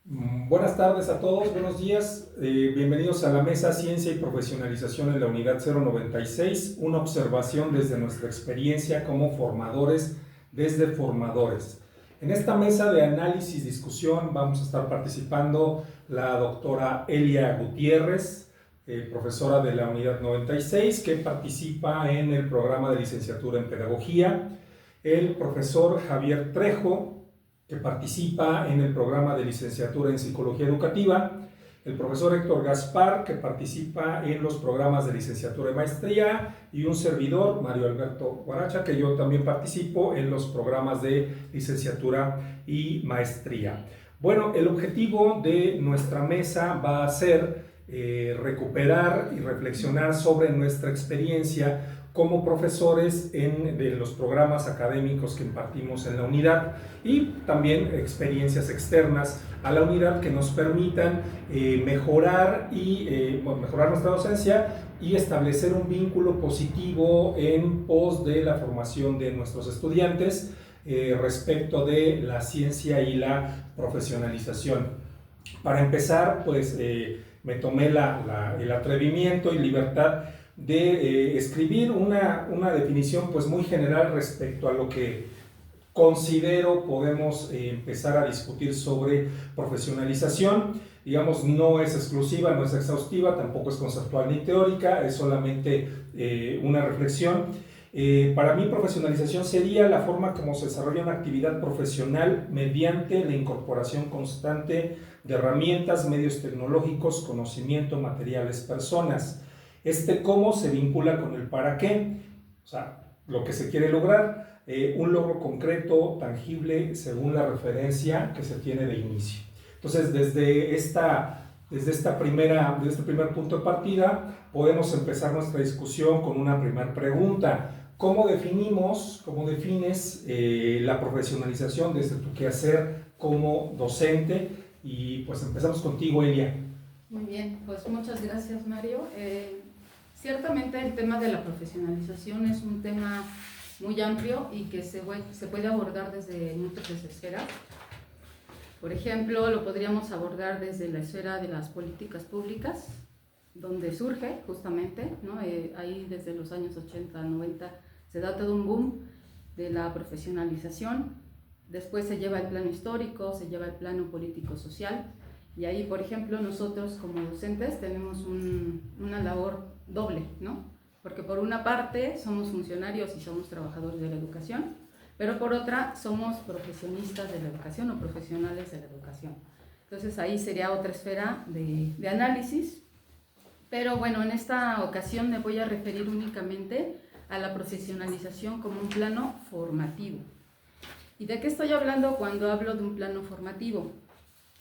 Buenas tardes a todos, buenos días, bienvenidos a la mesa Ciencia y Profesionalización en la Unidad 096, una observación desde nuestra experiencia como formadores desde formadores. En esta mesa de análisis y discusión vamos a estar participando la doctora Elia Gutiérrez, profesora de la Unidad 96, que participa en el programa de licenciatura en Pedagogía, el profesor Javier Trejo, que participa en el programa de licenciatura en Psicología Educativa, el profesor Héctor Gaspar, que participa en los programas de licenciatura y maestría, y un servidor, Mario Alberto Guaracha, que yo también participo en los programas de licenciatura y maestría. Bueno, el objetivo de nuestra mesa va a ser recuperar y reflexionar sobre nuestra experiencia como profesores de los programas académicos que impartimos en la unidad y también experiencias externas a la unidad que nos permitan mejorar nuestra docencia y establecer un vínculo positivo en pos de la formación de nuestros estudiantes respecto de la ciencia y la profesionalización. Para empezar, pues me tomé el atrevimiento y libertad de escribir una definición pues muy general respecto a lo que considero podemos empezar a discutir sobre profesionalización. Digamos, no es exclusiva, no es exhaustiva, tampoco es conceptual ni teórica, es solamente una reflexión. Para mí, profesionalización sería la forma como se desarrolla una actividad profesional mediante la incorporación constante de herramientas, medios tecnológicos, conocimiento, materiales, personas. Cómo se vincula con el para qué, o sea, lo que se quiere lograr, un logro concreto, tangible, según la referencia que se tiene de inicio. Entonces, desde este primer punto de partida, podemos empezar nuestra discusión con una primera pregunta. ¿Cómo defines la profesionalización desde tu quehacer como docente? Y pues empezamos contigo, Elia. Muy bien, pues muchas gracias, Mario. Ciertamente el tema de la profesionalización es un tema muy amplio y que se puede abordar desde múltiples esferas. Por ejemplo, lo podríamos abordar desde la esfera de las políticas públicas, donde surge justamente, ¿no? Ahí desde los años 80, 90 se da todo un boom de la profesionalización. Después se lleva el plano histórico, se lleva el plano político-social. Y ahí, por ejemplo, nosotros como docentes tenemos una labor doble, ¿no? Porque por una parte somos funcionarios y somos trabajadores de la educación, pero por otra somos profesionistas de la educación o profesionales de la educación. Entonces ahí sería otra esfera de análisis, pero bueno, en esta ocasión me voy a referir únicamente a la profesionalización como un plano formativo. ¿Y de qué estoy hablando cuando hablo de un plano formativo?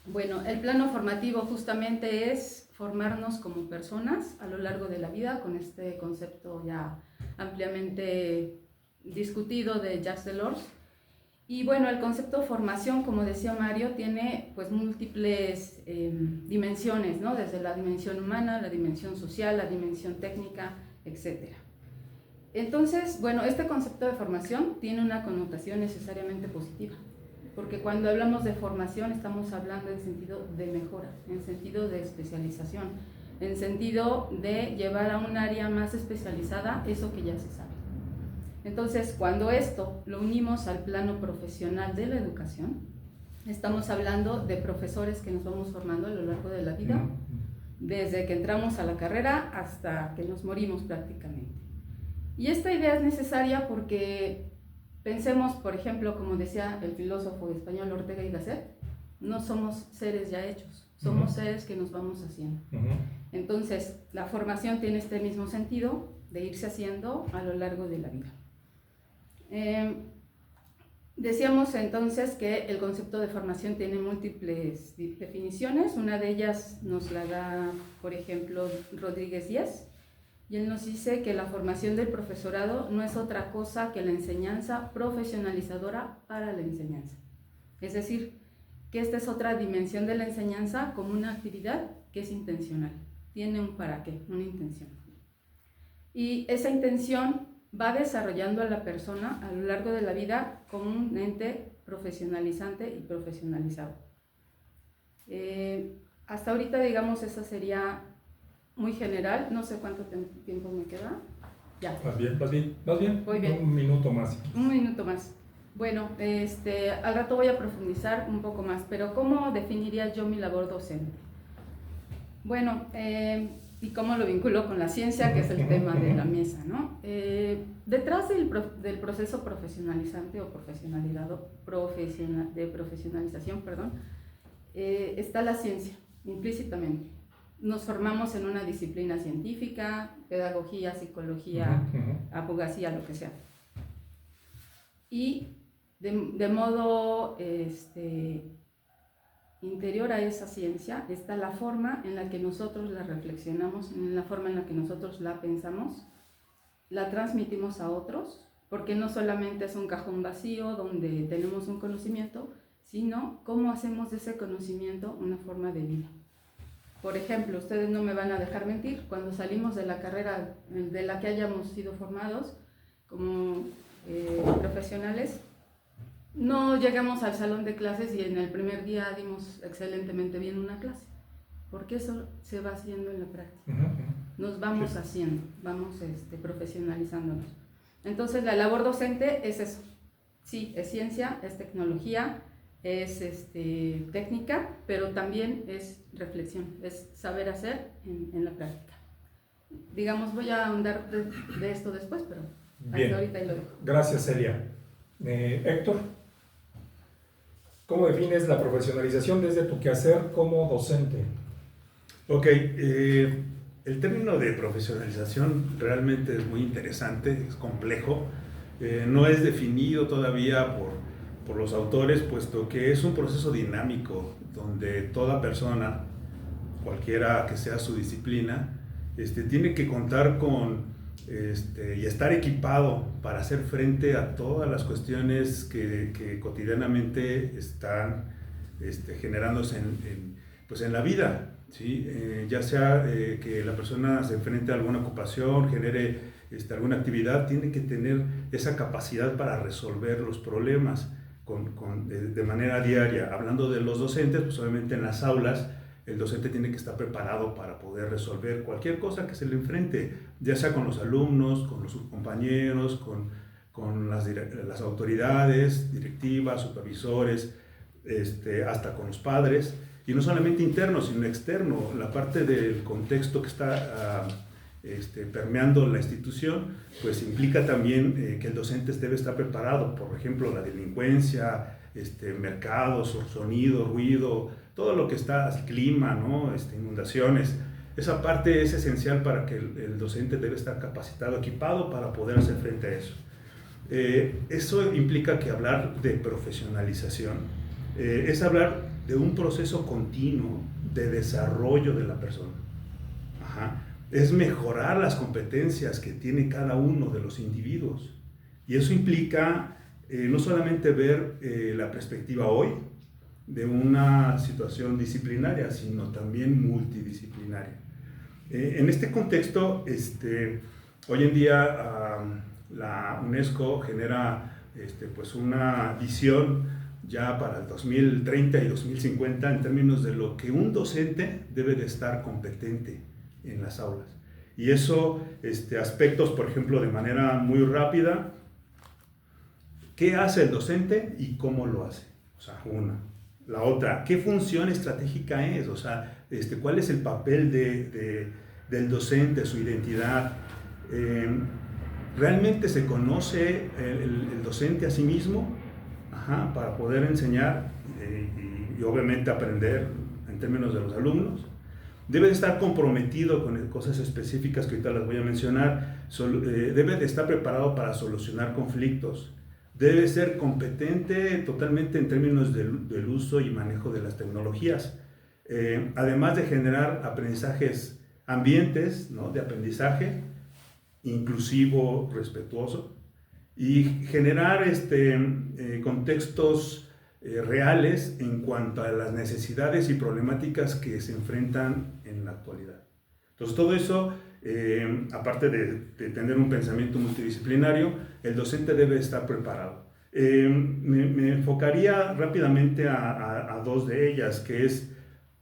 Bueno, el plano formativo justamente es formarnos como personas a lo largo de la vida, con este concepto ya ampliamente discutido de Jacques Delors. Y bueno, el concepto de formación, como decía Mario, tiene pues múltiples dimensiones, ¿no? Desde la dimensión humana, la dimensión social, la dimensión técnica, etc. Entonces, bueno, este concepto de formación tiene una connotación necesariamente positiva, porque cuando hablamos de formación estamos hablando en sentido de mejora, en sentido de especialización, en sentido de llevar a un área más especializada eso que ya se sabe. Entonces, cuando esto lo unimos al plano profesional de la educación, estamos hablando de profesores que nos vamos formando a lo largo de la vida, desde que entramos a la carrera hasta que nos morimos prácticamente. Y esta idea es necesaria porque pensemos, por ejemplo, como decía el filósofo español Ortega y Gasset, no somos seres ya hechos, somos seres que nos vamos haciendo. Entonces, la formación tiene este mismo sentido de irse haciendo a lo largo de la vida. Decíamos entonces que el concepto de formación tiene múltiples definiciones. Una de ellas nos la da, por ejemplo, Rodríguez Díaz, y él nos dice que la formación del profesorado no es otra cosa que la enseñanza profesionalizadora para la enseñanza. Es decir, que esta es otra dimensión de la enseñanza como una actividad que es intencional, tiene un para qué, una intención. Y esa intención va desarrollando a la persona a lo largo de la vida como un ente profesionalizante y profesionalizado. Hasta ahorita, digamos, esa sería muy general. No sé cuánto tiempo me queda. Ya. Vas bien. Voy bien. Un minuto más. Un minuto más. Bueno, al rato voy a profundizar un poco más, pero ¿cómo definiría yo mi labor docente? Bueno, y cómo lo vinculo con la ciencia, que es el tema de la mesa, ¿no? Detrás del proceso profesionalizante o de profesionalización, perdón, está la ciencia, implícitamente. Nos formamos en una disciplina científica, pedagogía, psicología, abogacía, lo que sea. Y de modo interior a esa ciencia está la forma en la que nosotros la reflexionamos, en la forma en la que nosotros la pensamos, la transmitimos a otros, porque no solamente es un cajón vacío donde tenemos un conocimiento, sino cómo hacemos de ese conocimiento una forma de vida. Por ejemplo, ustedes no me van a dejar mentir, cuando salimos de la carrera de la que hayamos sido formados como profesionales, no llegamos al salón de clases y en el primer día dimos excelentemente bien una clase, porque eso se va haciendo en la práctica. Nos vamos haciendo, vamos profesionalizándonos. Entonces la labor docente es eso. Sí, es ciencia, es tecnología, es técnica, pero también es reflexión, es saber hacer en la práctica. Digamos, voy a ahondar de esto después, pero hasta ahorita ahí lo dejo. Gracias, Celia. Héctor, ¿cómo defines la profesionalización desde tu quehacer como docente? Ok, el término de profesionalización realmente es muy interesante, es complejo, no es definido todavía por los autores, puesto que es un proceso dinámico donde toda persona, cualquiera que sea su disciplina, tiene que contar con y estar equipado para hacer frente a todas las cuestiones que cotidianamente están generándose en la vida, ¿sí? Ya sea que la persona se enfrente a alguna ocupación, genere alguna actividad, tiene que tener esa capacidad para resolver los problemas de manera diaria. Hablando de los docentes, pues obviamente en las aulas el docente tiene que estar preparado para poder resolver cualquier cosa que se le enfrente, ya sea con los alumnos, con los compañeros, con las autoridades, directivas, supervisores, hasta con los padres, y no solamente interno, sino externo, la parte del contexto que está permeando la institución, pues implica también que el docente debe estar preparado, por ejemplo, la delincuencia, mercados, sonido, ruido, todo lo que está, clima, ¿no? Inundaciones. Esa parte es esencial para que el docente debe estar capacitado, equipado para poder hacer frente a eso. Eso implica que hablar de profesionalización es hablar de un proceso continuo de desarrollo de la persona. Es mejorar las competencias que tiene cada uno de los individuos. Y eso implica no solamente ver la perspectiva hoy de una situación disciplinaria, sino también multidisciplinaria. En este contexto, hoy en día la UNESCO genera pues una visión ya para el 2030 y 2050 en términos de lo que un docente debe de estar competente en las aulas. Y eso, aspectos, por ejemplo, de manera muy rápida, ¿qué hace el docente y cómo lo hace? O sea, una. La otra, ¿qué función estratégica es? O sea, ¿cuál es el papel del docente, su identidad? ¿Realmente se conoce el docente a sí mismo? Para poder enseñar y obviamente aprender en términos de los alumnos. Debe de estar comprometido con cosas específicas que ahorita las voy a mencionar. Debe de estar preparado para solucionar conflictos. Debe ser competente totalmente en términos del uso y manejo de las tecnologías. Además de generar aprendizajes, ambientes, ¿no?, de aprendizaje inclusivo, respetuoso, y generar contextos reales en cuanto a las necesidades y problemáticas que se enfrentan en la actualidad. Entonces todo eso, aparte de tener un pensamiento multidisciplinario, el docente debe estar preparado. Me enfocaría rápidamente a dos de ellas, que es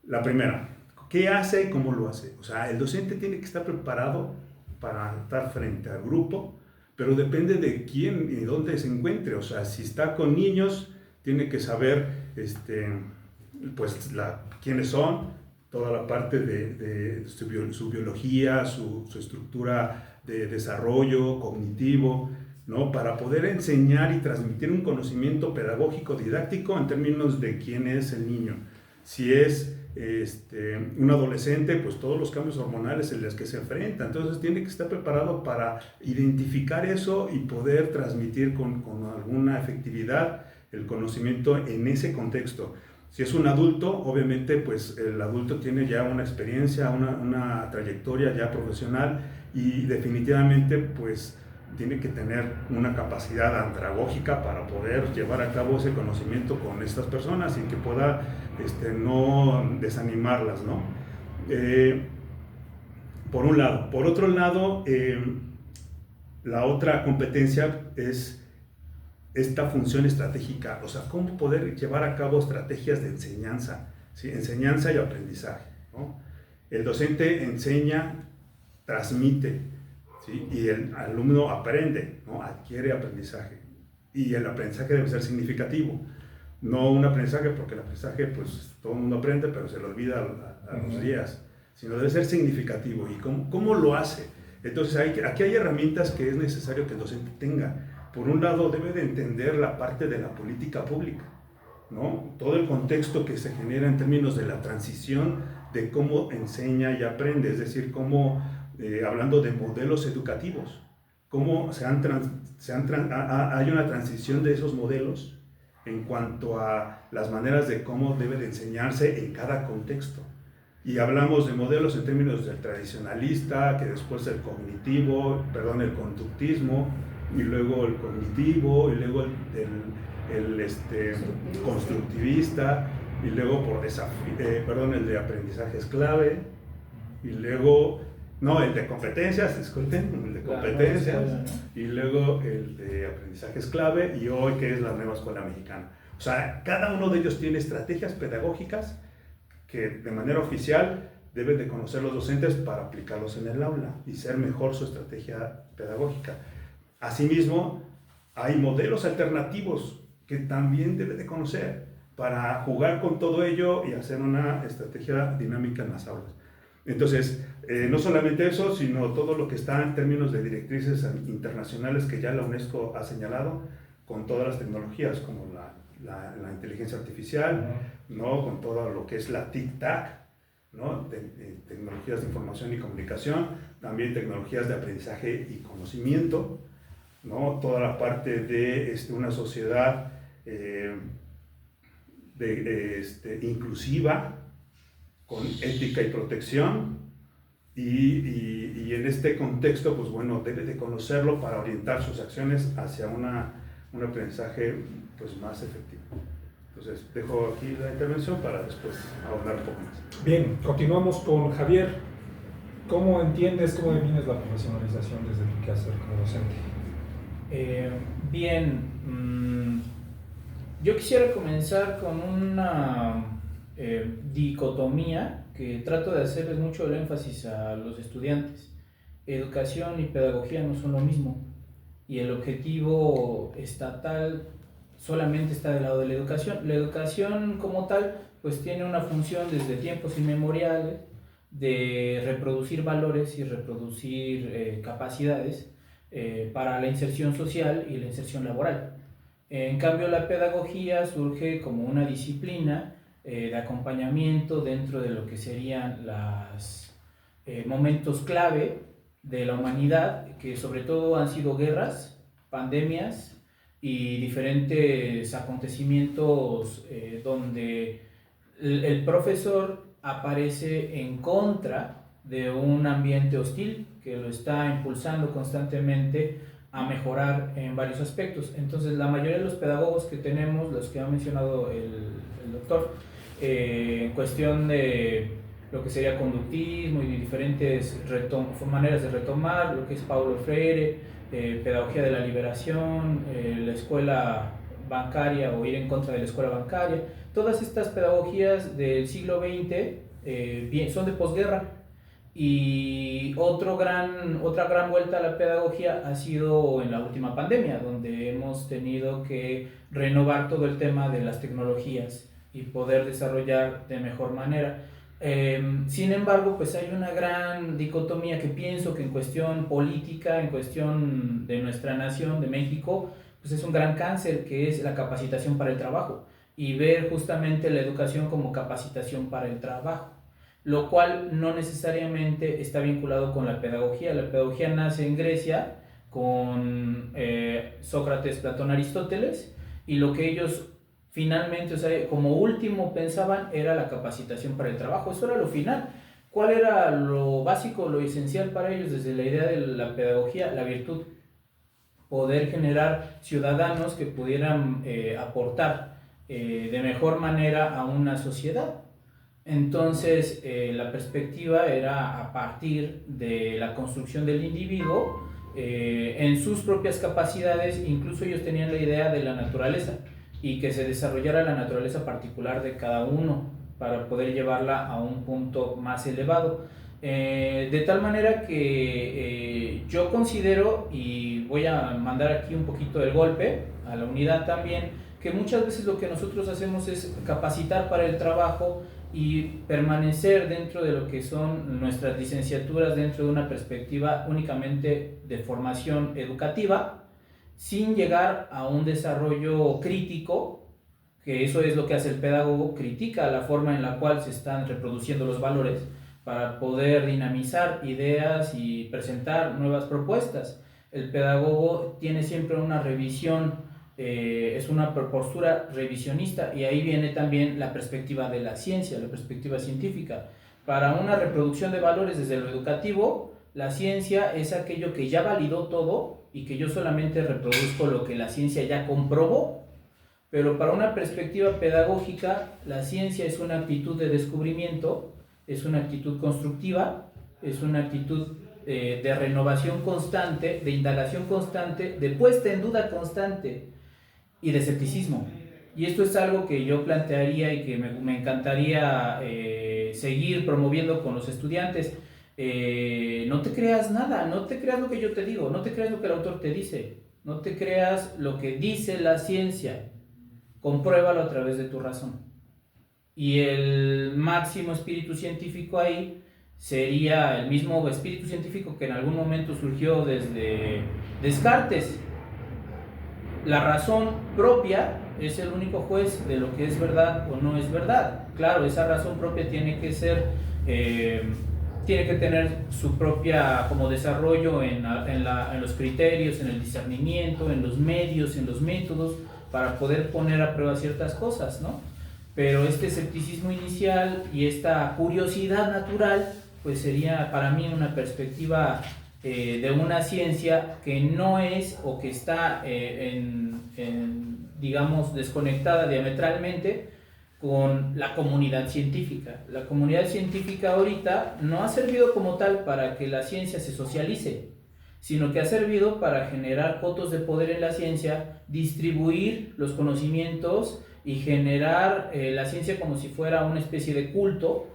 La primera, ¿qué hace y cómo lo hace? O sea, el docente tiene que estar preparado para estar frente al grupo, pero depende de quién y dónde se encuentre. O sea, si está con niños, tiene que saber pues quiénes son, toda la parte de su biología, su estructura de desarrollo cognitivo, ¿no? Para poder enseñar y transmitir un conocimiento pedagógico didáctico en términos de quién es el niño. Si es un adolescente, pues todos los cambios hormonales en los que se enfrenta, entonces tiene que estar preparado para identificar eso y poder transmitir con alguna efectividad el conocimiento en ese contexto. Si es un adulto, obviamente pues el adulto tiene ya una experiencia, una trayectoria ya profesional y definitivamente pues tiene que tener una capacidad andragógica para poder llevar a cabo ese conocimiento con estas personas y que pueda no desanimarlas, ¿no? Por un lado. Por otro lado, la otra competencia es esta función estratégica, o sea, cómo poder llevar a cabo estrategias de enseñanza, ¿sí? Enseñanza y aprendizaje, ¿no? El docente enseña, transmite, ¿sí? Y el alumno aprende, ¿no? Adquiere aprendizaje. Y el aprendizaje debe ser significativo. No un aprendizaje, porque el aprendizaje, pues todo el mundo aprende, pero se lo olvida a los días, sino debe ser significativo. ¿Y cómo lo hace? Entonces, aquí hay herramientas que es necesario que el docente tenga. Por un lado, debe de entender la parte de la política pública, ¿no? Todo el contexto que se genera en términos de la transición de cómo enseña y aprende, es decir, cómo, hablando de modelos educativos, cómo hay una transición de esos modelos en cuanto a las maneras de cómo debe de enseñarse en cada contexto. Y hablamos de modelos en términos del tradicionalista, que después el el conductismo, y luego el cognitivo, y luego el constructivista, y luego el de aprendizaje es clave, y luego, el de competencias, disculpen, el de competencias, y luego el de aprendizaje es clave, y hoy que es la nueva escuela mexicana. O sea, cada uno de ellos tiene estrategias pedagógicas que de manera oficial deben de conocer los docentes para aplicarlos en el aula y ser mejor su estrategia pedagógica. Asimismo, hay modelos alternativos que también debe de conocer para jugar con todo ello y hacer una estrategia dinámica en las aulas. Entonces, no solamente eso, sino todo lo que está en términos de directrices internacionales que ya la UNESCO ha señalado, con todas las tecnologías como la inteligencia artificial, ¿no? Con todo lo que es la TIC-TAC, ¿no? Tecnologías de información y comunicación, también tecnologías de aprendizaje y conocimiento, ¿no? Toda la parte de una sociedad inclusiva, con ética y protección, y en este contexto, pues bueno, debe de conocerlo para orientar sus acciones hacia un aprendizaje pues, más efectivo. Entonces, dejo aquí la intervención para después ahondar un poco más. Bien, continuamos con Javier. ¿Cómo entiendes, cómo defines la profesionalización desde tu quehacer como docente? Yo quisiera comenzar con una dicotomía que trato de hacerles mucho el énfasis a los estudiantes. Educación y pedagogía no son lo mismo, y el objetivo estatal solamente está del lado de la educación. La educación como tal pues tiene una función desde tiempos inmemoriales de reproducir valores y reproducir capacidades para la inserción social y la inserción laboral. En cambio, la pedagogía surge como una disciplina de acompañamiento dentro de lo que serían los momentos clave de la humanidad, que sobre todo han sido guerras, pandemias y diferentes acontecimientos donde el profesor aparece en contra de un ambiente hostil que lo está impulsando constantemente a mejorar en varios aspectos. Entonces, la mayoría de los pedagogos que tenemos, los que ha mencionado el doctor, en cuestión de lo que sería conductismo y diferentes maneras de retomar, lo que es Paulo Freire, pedagogía de la liberación, la escuela bancaria o ir en contra de la escuela bancaria, todas estas pedagogías del siglo XX son de posguerra. Y otra gran vuelta a la pedagogía ha sido en la última pandemia, donde hemos tenido que renovar todo el tema de las tecnologías y poder desarrollar de mejor manera. Sin embargo, pues hay una gran dicotomía que pienso que en cuestión política, en cuestión de nuestra nación, de México, pues es un gran cáncer, que es la capacitación para el trabajo, y ver justamente la educación como capacitación para el trabajo, lo cual no necesariamente está vinculado con la pedagogía. La pedagogía nace en Grecia con Sócrates, Platón, Aristóteles, y lo que ellos finalmente, o sea, como último pensaban era la capacitación para el trabajo. Eso era lo final. ¿Cuál era lo básico, lo esencial para ellos desde la idea de la pedagogía? La virtud. Poder generar ciudadanos que pudieran aportar de mejor manera a una sociedad. Entonces, la perspectiva era a partir de la construcción del individuo en sus propias capacidades. Incluso ellos tenían la idea de la naturaleza y que se desarrollara la naturaleza particular de cada uno para poder llevarla a un punto más elevado. De tal manera que yo considero, y voy a mandar aquí un poquito el golpe a la unidad también, que muchas veces lo que nosotros hacemos es capacitar para el trabajo y permanecer dentro de lo que son nuestras licenciaturas dentro de una perspectiva únicamente de formación educativa, sin llegar a un desarrollo crítico, que eso es lo que hace el pedagogo. Critica la forma en la cual se están reproduciendo los valores para poder dinamizar ideas y presentar nuevas propuestas. El pedagogo tiene siempre una revisión, es una postura revisionista, y ahí viene también la perspectiva de la ciencia, la perspectiva científica. Para una reproducción de valores desde lo educativo, la ciencia es aquello que ya validó todo y que yo solamente reproduzco lo que la ciencia ya comprobó. Pero para una perspectiva pedagógica, la ciencia es una actitud de descubrimiento, es una actitud constructiva, es una actitud de renovación constante, de indagación constante, de puesta en duda constante y de escepticismo. Y esto es algo que yo plantearía y que me encantaría seguir promoviendo con los estudiantes. No te creas nada, no te creas lo que yo te digo, no te creas lo que el autor te dice, no te creas lo que dice la ciencia, compruébalo a través de tu razón. Y el máximo espíritu científico ahí sería el mismo espíritu científico que en algún momento surgió desde Descartes. La razón propia es el único juez de lo que es verdad o no es verdad. Claro, esa razón propia tiene que ser, tiene que tener su propia como desarrollo en los criterios, en el discernimiento, en los medios, en los métodos, para poder poner a prueba ciertas cosas, ¿no? Pero este escepticismo inicial y esta curiosidad natural, pues sería para mí una perspectiva de una ciencia que no es, o que está digamos, desconectada diametralmente con la comunidad científica. La comunidad científica ahorita no ha servido como tal para que la ciencia se socialice, sino que ha servido para generar cotos de poder en la ciencia, distribuir los conocimientos y generar la ciencia como si fuera una especie de culto,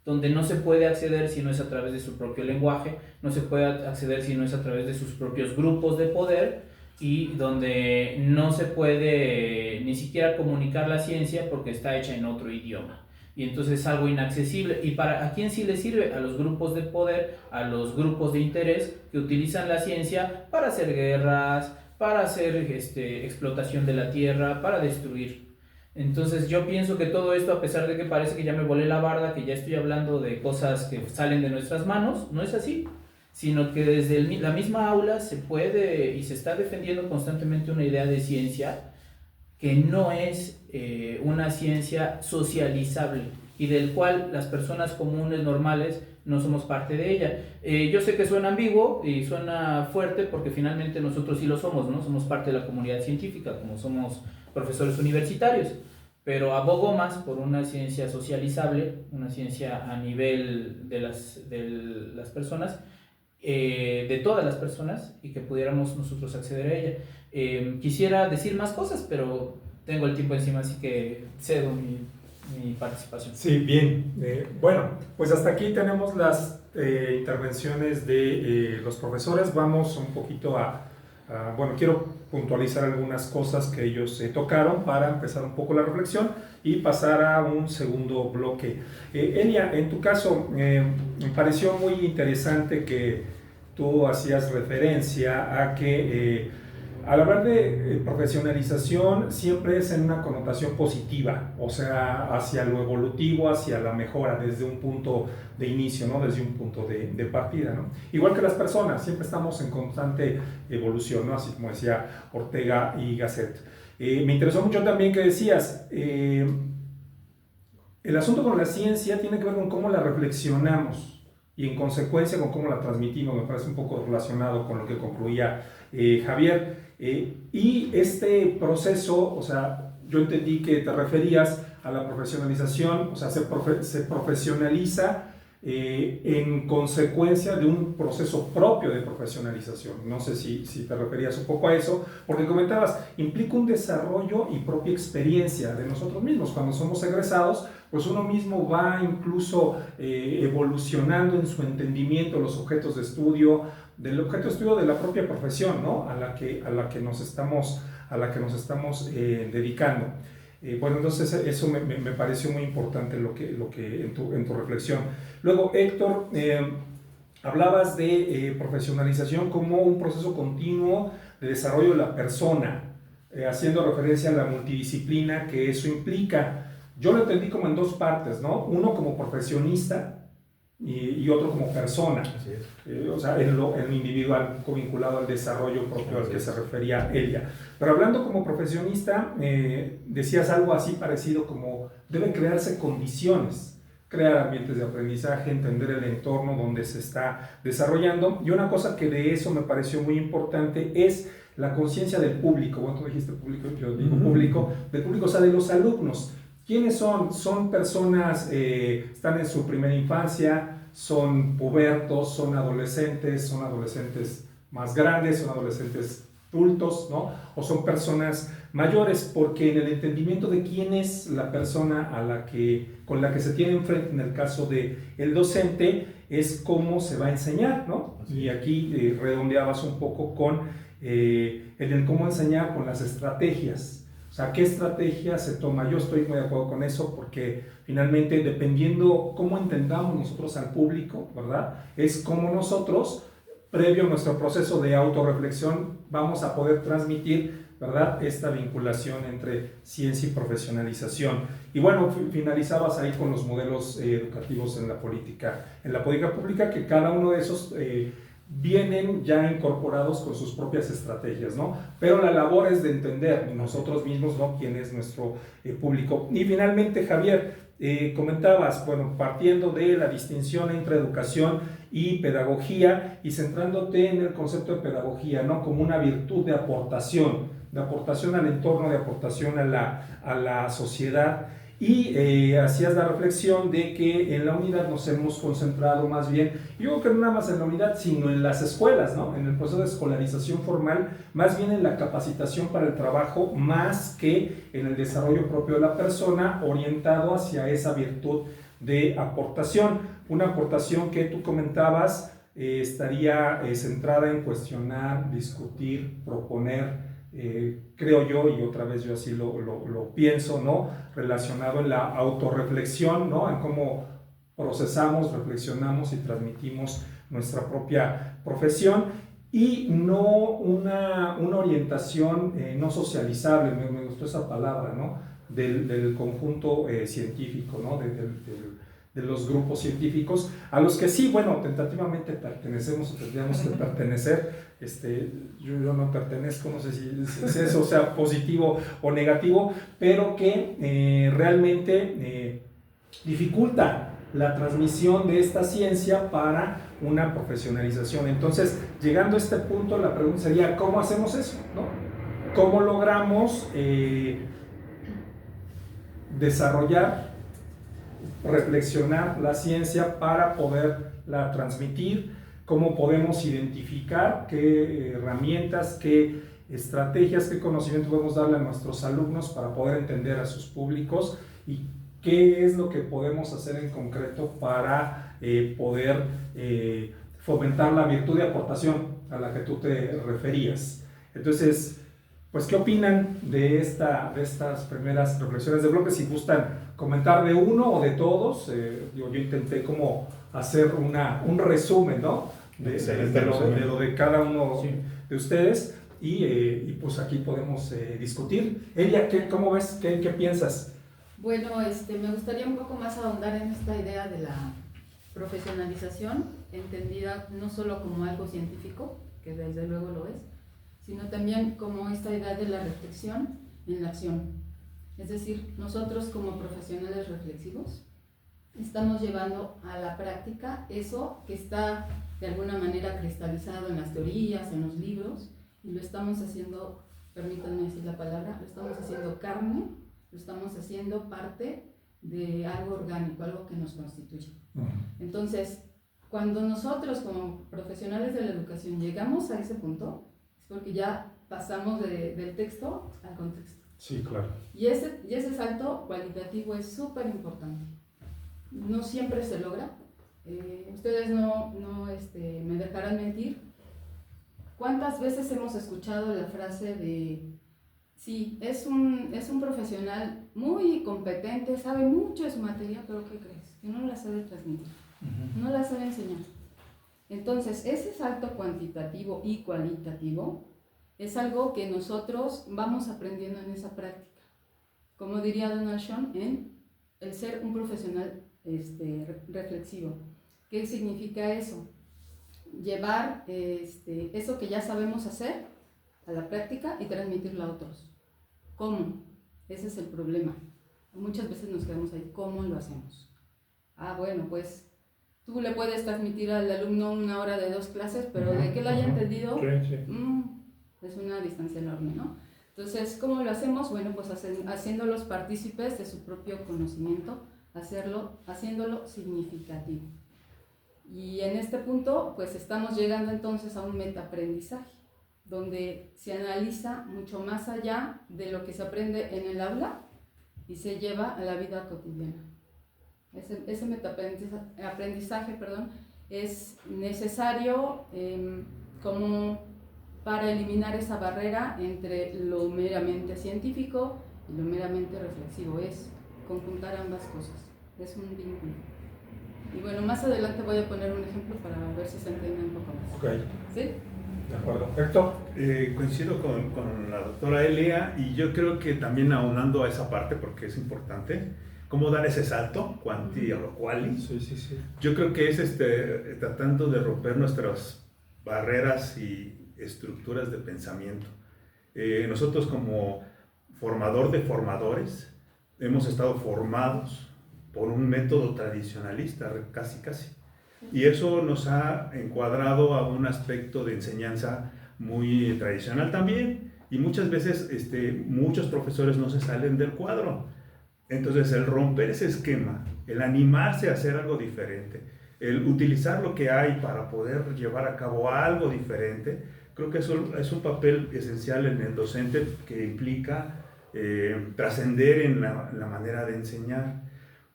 donde no se puede acceder si no es a través de su propio lenguaje, no se puede acceder si no es a través de sus propios grupos de poder, y donde no se puede ni siquiera comunicar la ciencia porque está hecha en otro idioma. Y entonces es algo inaccesible. ¿Y a quién sí le sirve? A los grupos de poder, a los grupos de interés que utilizan la ciencia para hacer guerras, para hacer explotación de la tierra, para destruir. Entonces yo pienso que todo esto, a pesar de que parece que ya me volé la barda, que ya estoy hablando de cosas que salen de nuestras manos, no es así, sino que desde la misma aula se puede y se está defendiendo constantemente una idea de ciencia que no es una ciencia socializable y del cual las personas comunes, normales, no somos parte de ella. Yo sé que suena ambiguo y suena fuerte porque finalmente nosotros sí lo somos, ¿no? Somos parte de la comunidad científica, como somos profesores universitarios, pero abogo más por una ciencia socializable, una ciencia a nivel de las personas, de todas las personas, y que pudiéramos nosotros acceder a ella. Quisiera decir más cosas, pero tengo el tiempo encima, así que cedo mi participación. Sí, bien. Bueno, pues hasta aquí tenemos las intervenciones de los profesores. Vamos un poquito bueno, quiero puntualizar algunas cosas que ellos tocaron para empezar un poco la reflexión y pasar a un segundo bloque. Elia, en tu caso, me pareció muy interesante que tú hacías referencia a que al hablar de profesionalización siempre es en una connotación positiva, o sea, hacia lo evolutivo, hacia la mejora, desde un punto de inicio, ¿no? Desde un punto de partida, ¿no? Igual que las personas, siempre estamos en constante evolución, ¿no? Así como decía Ortega y Gasset. Me interesó mucho también que decías, el asunto con la ciencia tiene que ver con cómo la reflexionamos y en consecuencia con cómo la transmitimos. Me parece un poco relacionado con lo que concluía Javier. Y este proceso, o sea, yo entendí que te referías a la profesionalización, o sea, se profesionaliza en consecuencia de un proceso propio de profesionalización. No sé si te referías un poco a eso, porque comentabas, implica un desarrollo y propia experiencia de nosotros mismos. Cuando somos egresados, pues uno mismo va incluso evolucionando en su entendimiento de los objetos de estudio, del objeto de estudio de la propia profesión, ¿no? a la que nos estamos dedicando. Bueno, entonces eso me pareció muy importante lo que en tu reflexión. Luego, Héctor, hablabas de profesionalización como un proceso continuo de desarrollo de la persona, haciendo referencia a la multidisciplina que eso implica. Yo lo entendí como en dos partes, ¿no? Uno como profesionista y otro como persona. Así es. O sea, en lo individual, vinculado al desarrollo propio al que se refería Elia. Pero hablando como profesionista, decías algo así parecido como deben crearse condiciones, crear ambientes de aprendizaje, entender el entorno donde se está desarrollando. Y una cosa que de eso me pareció muy importante es la conciencia del público. Bueno, tú dijiste público, yo digo público, del público, o sea, de los alumnos. ¿Quiénes son? Son personas, están en su primera infancia, son pubertos, son adolescentes más grandes, son adolescentes adultos, ¿no? O son personas mayores, porque en el entendimiento de quién es la persona con la que se tiene enfrente, en el caso del docente, es cómo se va a enseñar, ¿no? Y aquí redondeabas un poco con en el cómo enseñar, con las estrategias. O sea, ¿qué estrategia se toma? Yo estoy muy de acuerdo con eso porque finalmente, dependiendo cómo entendamos nosotros al público, ¿verdad? Es cómo nosotros, previo a nuestro proceso de autorreflexión, vamos a poder transmitir, ¿verdad?, esta vinculación entre ciencia y profesionalización. Y bueno, finalizabas ahí con los modelos educativos en la política pública, que cada uno de esos vienen ya incorporados con sus propias estrategias, ¿no? Pero la labor es de entender nosotros mismos, ¿no?, quién es nuestro público. Y finalmente, Javier, comentabas, bueno, partiendo de la distinción entre educación y pedagogía y centrándote en el concepto de pedagogía, ¿no?, como una virtud de aportación al entorno, de aportación a la sociedad. Y hacías la reflexión de que en la unidad nos hemos concentrado más bien, yo creo que no nada más en la unidad, sino en las escuelas, ¿no?, en el proceso de escolarización formal, más bien en la capacitación para el trabajo, más que en el desarrollo propio de la persona, orientado hacia esa virtud de aportación. Una aportación que tú comentabas estaría centrada en cuestionar, discutir, proponer, creo yo, y otra vez yo así lo pienso, ¿no?, relacionado en la autorreflexión, ¿no?, en cómo procesamos, reflexionamos y transmitimos nuestra propia profesión, y no una orientación no socializable, me gustó esa palabra, ¿no?, del conjunto científico, ¿no?, de los grupos científicos, a los que sí, bueno, tentativamente pertenecemos o tendríamos que pertenecer. Yo no pertenezco, no sé si eso sea positivo o negativo, pero que realmente dificulta la transmisión de esta ciencia para una profesionalización. Entonces, llegando a este punto, la pregunta sería, ¿cómo hacemos eso, no? ¿Cómo logramos desarrollar, reflexionar la ciencia para poderla transmitir? ¿Cómo podemos identificar qué herramientas, qué estrategias, qué conocimiento podemos darle a nuestros alumnos para poder entender a sus públicos y qué es lo que podemos hacer en concreto para poder fomentar la virtud de aportación a la que tú te referías. Entonces, pues, ¿qué opinan de estas primeras reflexiones de bloque? Si gustan comentar de uno o de todos. Yo intenté como hacer un resumen, ¿no? de lo de cada uno de ustedes y pues aquí podemos discutir. Elia, ¿cómo ves? ¿Qué piensas? Bueno, me gustaría un poco más ahondar en esta idea de la profesionalización, entendida no solo como algo científico, que desde luego lo es, sino también como esta idea de la reflexión en la acción. Es decir, nosotros como profesionales reflexivos estamos llevando a la práctica eso que está de alguna manera cristalizado en las teorías, en los libros, y lo estamos haciendo, permítanme decir la palabra, lo estamos haciendo carne, lo estamos haciendo parte de algo orgánico, algo que nos constituye. Entonces, cuando nosotros como profesionales de la educación llegamos a ese punto, es porque ya pasamos del texto al contexto. Sí, claro. Y ese salto cualitativo es súper importante. No siempre se logra. Ustedes no me dejarán mentir. ¿Cuántas veces hemos escuchado la frase de sí, es un profesional muy competente, sabe mucho de su materia, pero ¿qué crees? Que no la sabe transmitir, no la sabe enseñar. Entonces, ese salto cuantitativo y cualitativo es algo que nosotros vamos aprendiendo en esa práctica. Como diría Donald Schoen, en el ser un profesional reflexivo. ¿Qué significa eso? Llevar eso que ya sabemos hacer a la práctica y transmitirlo a otros. ¿Cómo? Ese es el problema. Muchas veces nos quedamos ahí. ¿Cómo lo hacemos? Bueno, pues tú le puedes transmitir al alumno 1 hora de 2 clases, pero de que lo haya entendido, es una distancia enorme, ¿no? Entonces, ¿cómo lo hacemos? Bueno, pues haciéndolos partícipes de su propio conocimiento, haciéndolo significativo. Y en este punto, pues estamos llegando entonces a un metaaprendizaje, donde se analiza mucho más allá de lo que se aprende en el aula y se lleva a la vida cotidiana. Ese metaaprendizaje, es necesario como para eliminar esa barrera entre lo meramente científico y lo meramente reflexivo. Es conjuntar ambas cosas, es un vínculo. Y bueno, más adelante voy a poner un ejemplo para ver si se entiende un poco más. Ok. ¿Sí? De acuerdo. Héctor. Coincido con la doctora Elia, y yo creo que también aunando a esa parte, porque es importante, cómo dar ese salto, cuanti a lo quali. Sí. Yo creo que es tratando de romper nuestras barreras y estructuras de pensamiento. Nosotros como formador de formadores hemos estado formados por un método tradicionalista, casi. Y eso nos ha encuadrado a un aspecto de enseñanza muy tradicional también. Y muchas veces muchos profesores no se salen del cuadro. Entonces, el romper ese esquema, el animarse a hacer algo diferente, el utilizar lo que hay para poder llevar a cabo algo diferente, creo que eso es un papel esencial en el docente que implica trascender en la manera de enseñar.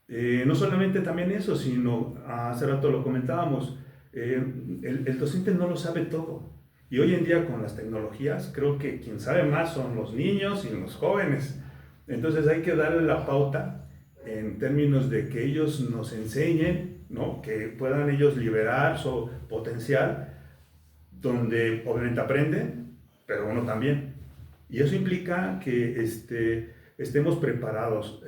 No solamente también eso, sino hace rato lo comentábamos, el docente no lo sabe todo. Y hoy en día con las tecnologías creo que quien sabe más son los niños y los jóvenes. Entonces hay que darle la pauta en términos de que ellos nos enseñen, ¿no? Que puedan ellos liberar su potencial, donde obviamente aprenden, pero uno también. Y eso implica que estemos preparados.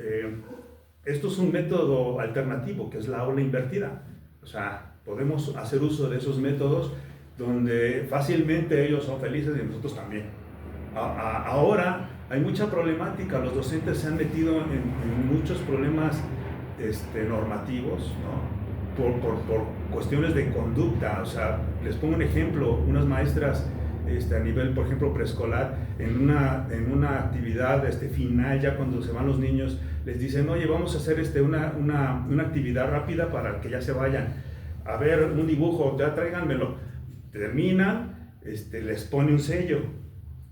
Esto es un método alternativo, que es la aula invertida. O sea, podemos hacer uso de esos métodos donde fácilmente ellos son felices y nosotros también. Ahora hay mucha problemática, los docentes se han metido en muchos problemas normativos, ¿no? por cuestiones de conducta. O sea, les pongo un ejemplo, unas maestras a nivel, por ejemplo, preescolar, en una actividad final, ya cuando se van los niños, les dicen, oye, vamos a hacer una actividad rápida para que ya se vayan. A ver, un dibujo, ya tráiganmelo. Terminan, les pone un sello.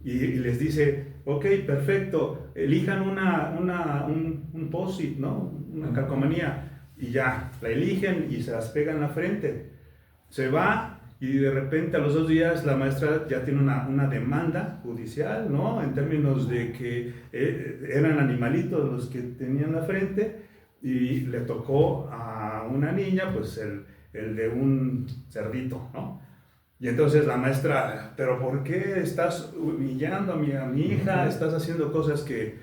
y les dice, ok, perfecto, elijan un post-it, ¿no? Una calcomanía, y ya, la eligen y se las pegan en la frente. Se va y de repente a los 2 días la maestra ya tiene una demanda judicial, ¿no? En términos de que eran animalitos los que tenían la frente y le tocó a una niña pues el de un cerdito, ¿no? Y entonces la maestra, pero ¿por qué estás humillando a mi hija? Estás haciendo cosas que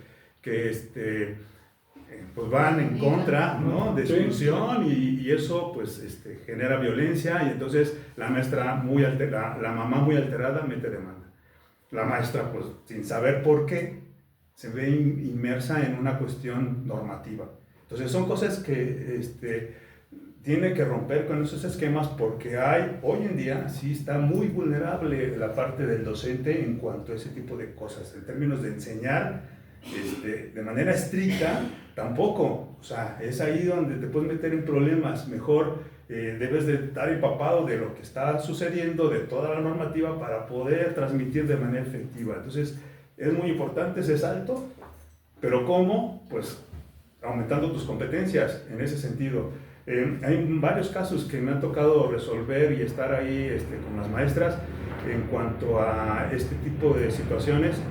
pues van en contra, ¿no? De su ilusión y eso pues genera violencia y entonces la maestra la mamá muy alterada mete demanda. La maestra pues sin saber por qué se ve inmersa en una cuestión normativa. Entonces son cosas que tiene que romper con esos esquemas porque hoy en día sí está muy vulnerable la parte del docente en cuanto a ese tipo de cosas, en términos de enseñar de manera estricta, tampoco, o sea, es ahí donde te puedes meter en problemas, mejor debes de estar empapado de lo que está sucediendo, de toda la normativa para poder transmitir de manera efectiva. Entonces, es muy importante ese salto, pero ¿cómo? Pues aumentando tus competencias en ese sentido. Hay varios casos que me han tocado resolver y estar ahí con las maestras en cuanto a este tipo de situaciones,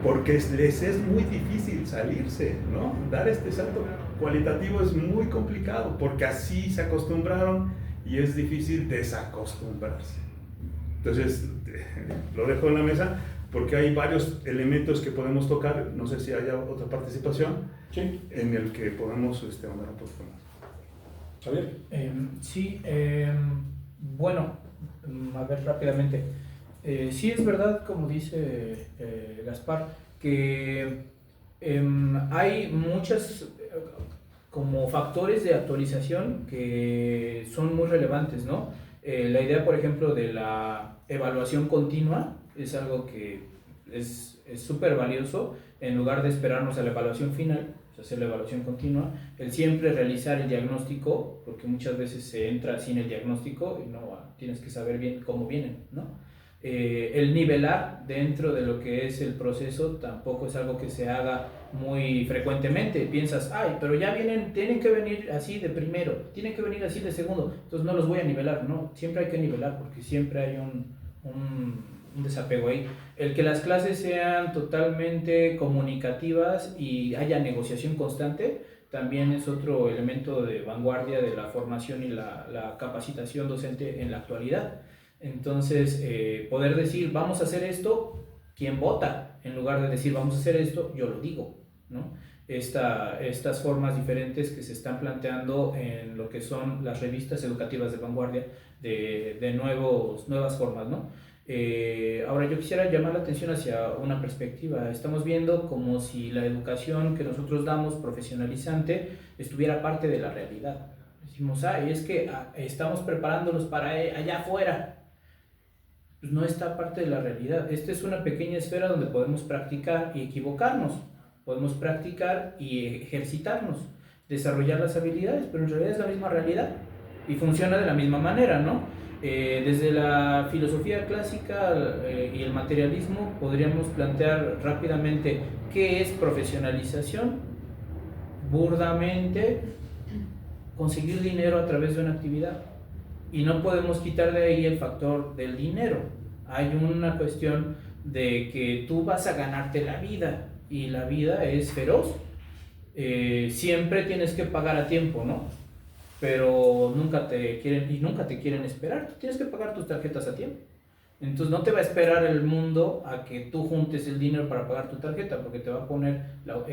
porque les es muy difícil salirse, ¿no? Dar este salto cualitativo es muy complicado, porque así se acostumbraron y es difícil desacostumbrarse. Entonces, lo dejo en la mesa porque hay varios elementos que podemos tocar, no sé si haya otra participación, sí, en el que podamos ahondar un poco más. Javier. Sí, bueno, a ver rápidamente. Sí es verdad, como dice Gaspar, que hay muchas como factores de actualización que son muy relevantes, ¿no? La idea, por ejemplo, de la evaluación continua es algo que es súper valioso. En lugar de esperarnos a la evaluación final, hacer la evaluación continua, el siempre realizar el diagnóstico, porque muchas veces se entra sin el diagnóstico y no tienes que saber bien cómo vienen, ¿no? El nivelar dentro de lo que es el proceso tampoco es algo que se haga muy frecuentemente. Piensas, ay, pero ya tienen que venir así de primero, tienen que venir así de segundo, entonces no los voy a nivelar. No, siempre hay que nivelar porque siempre hay un desapego ahí. El que las clases sean totalmente comunicativas y haya negociación constante también es otro elemento de vanguardia de la formación y la capacitación docente en la actualidad. Entonces, poder decir, vamos a hacer esto, ¿quién vota? En lugar de decir, vamos a hacer esto, yo lo digo, ¿no? Estas formas diferentes que se están planteando en lo que son las revistas educativas de vanguardia de nuevas formas, ¿no? Ahora yo quisiera llamar la atención hacia una perspectiva. Estamos viendo como si la educación que nosotros damos profesionalizante estuviera parte de la realidad. Decimos, es que estamos preparándolos para allá afuera. Pues no está parte de la realidad. Esta es una pequeña esfera donde podemos practicar y equivocarnos, podemos practicar y ejercitarnos, desarrollar las habilidades, pero en realidad es la misma realidad y funciona de la misma manera, ¿no? Desde la filosofía clásica y el materialismo podríamos plantear rápidamente qué es profesionalización. Burdamente, conseguir dinero a través de una actividad. Y no podemos quitar de ahí el factor del dinero. Hay una cuestión de que tú vas a ganarte la vida y la vida es feroz. Siempre tienes que pagar a tiempo, ¿no? Pero nunca te quieren esperar. Tú tienes que pagar tus tarjetas a tiempo. Entonces no te va a esperar el mundo a que tú juntes el dinero para pagar tu tarjeta, porque te va a poner No,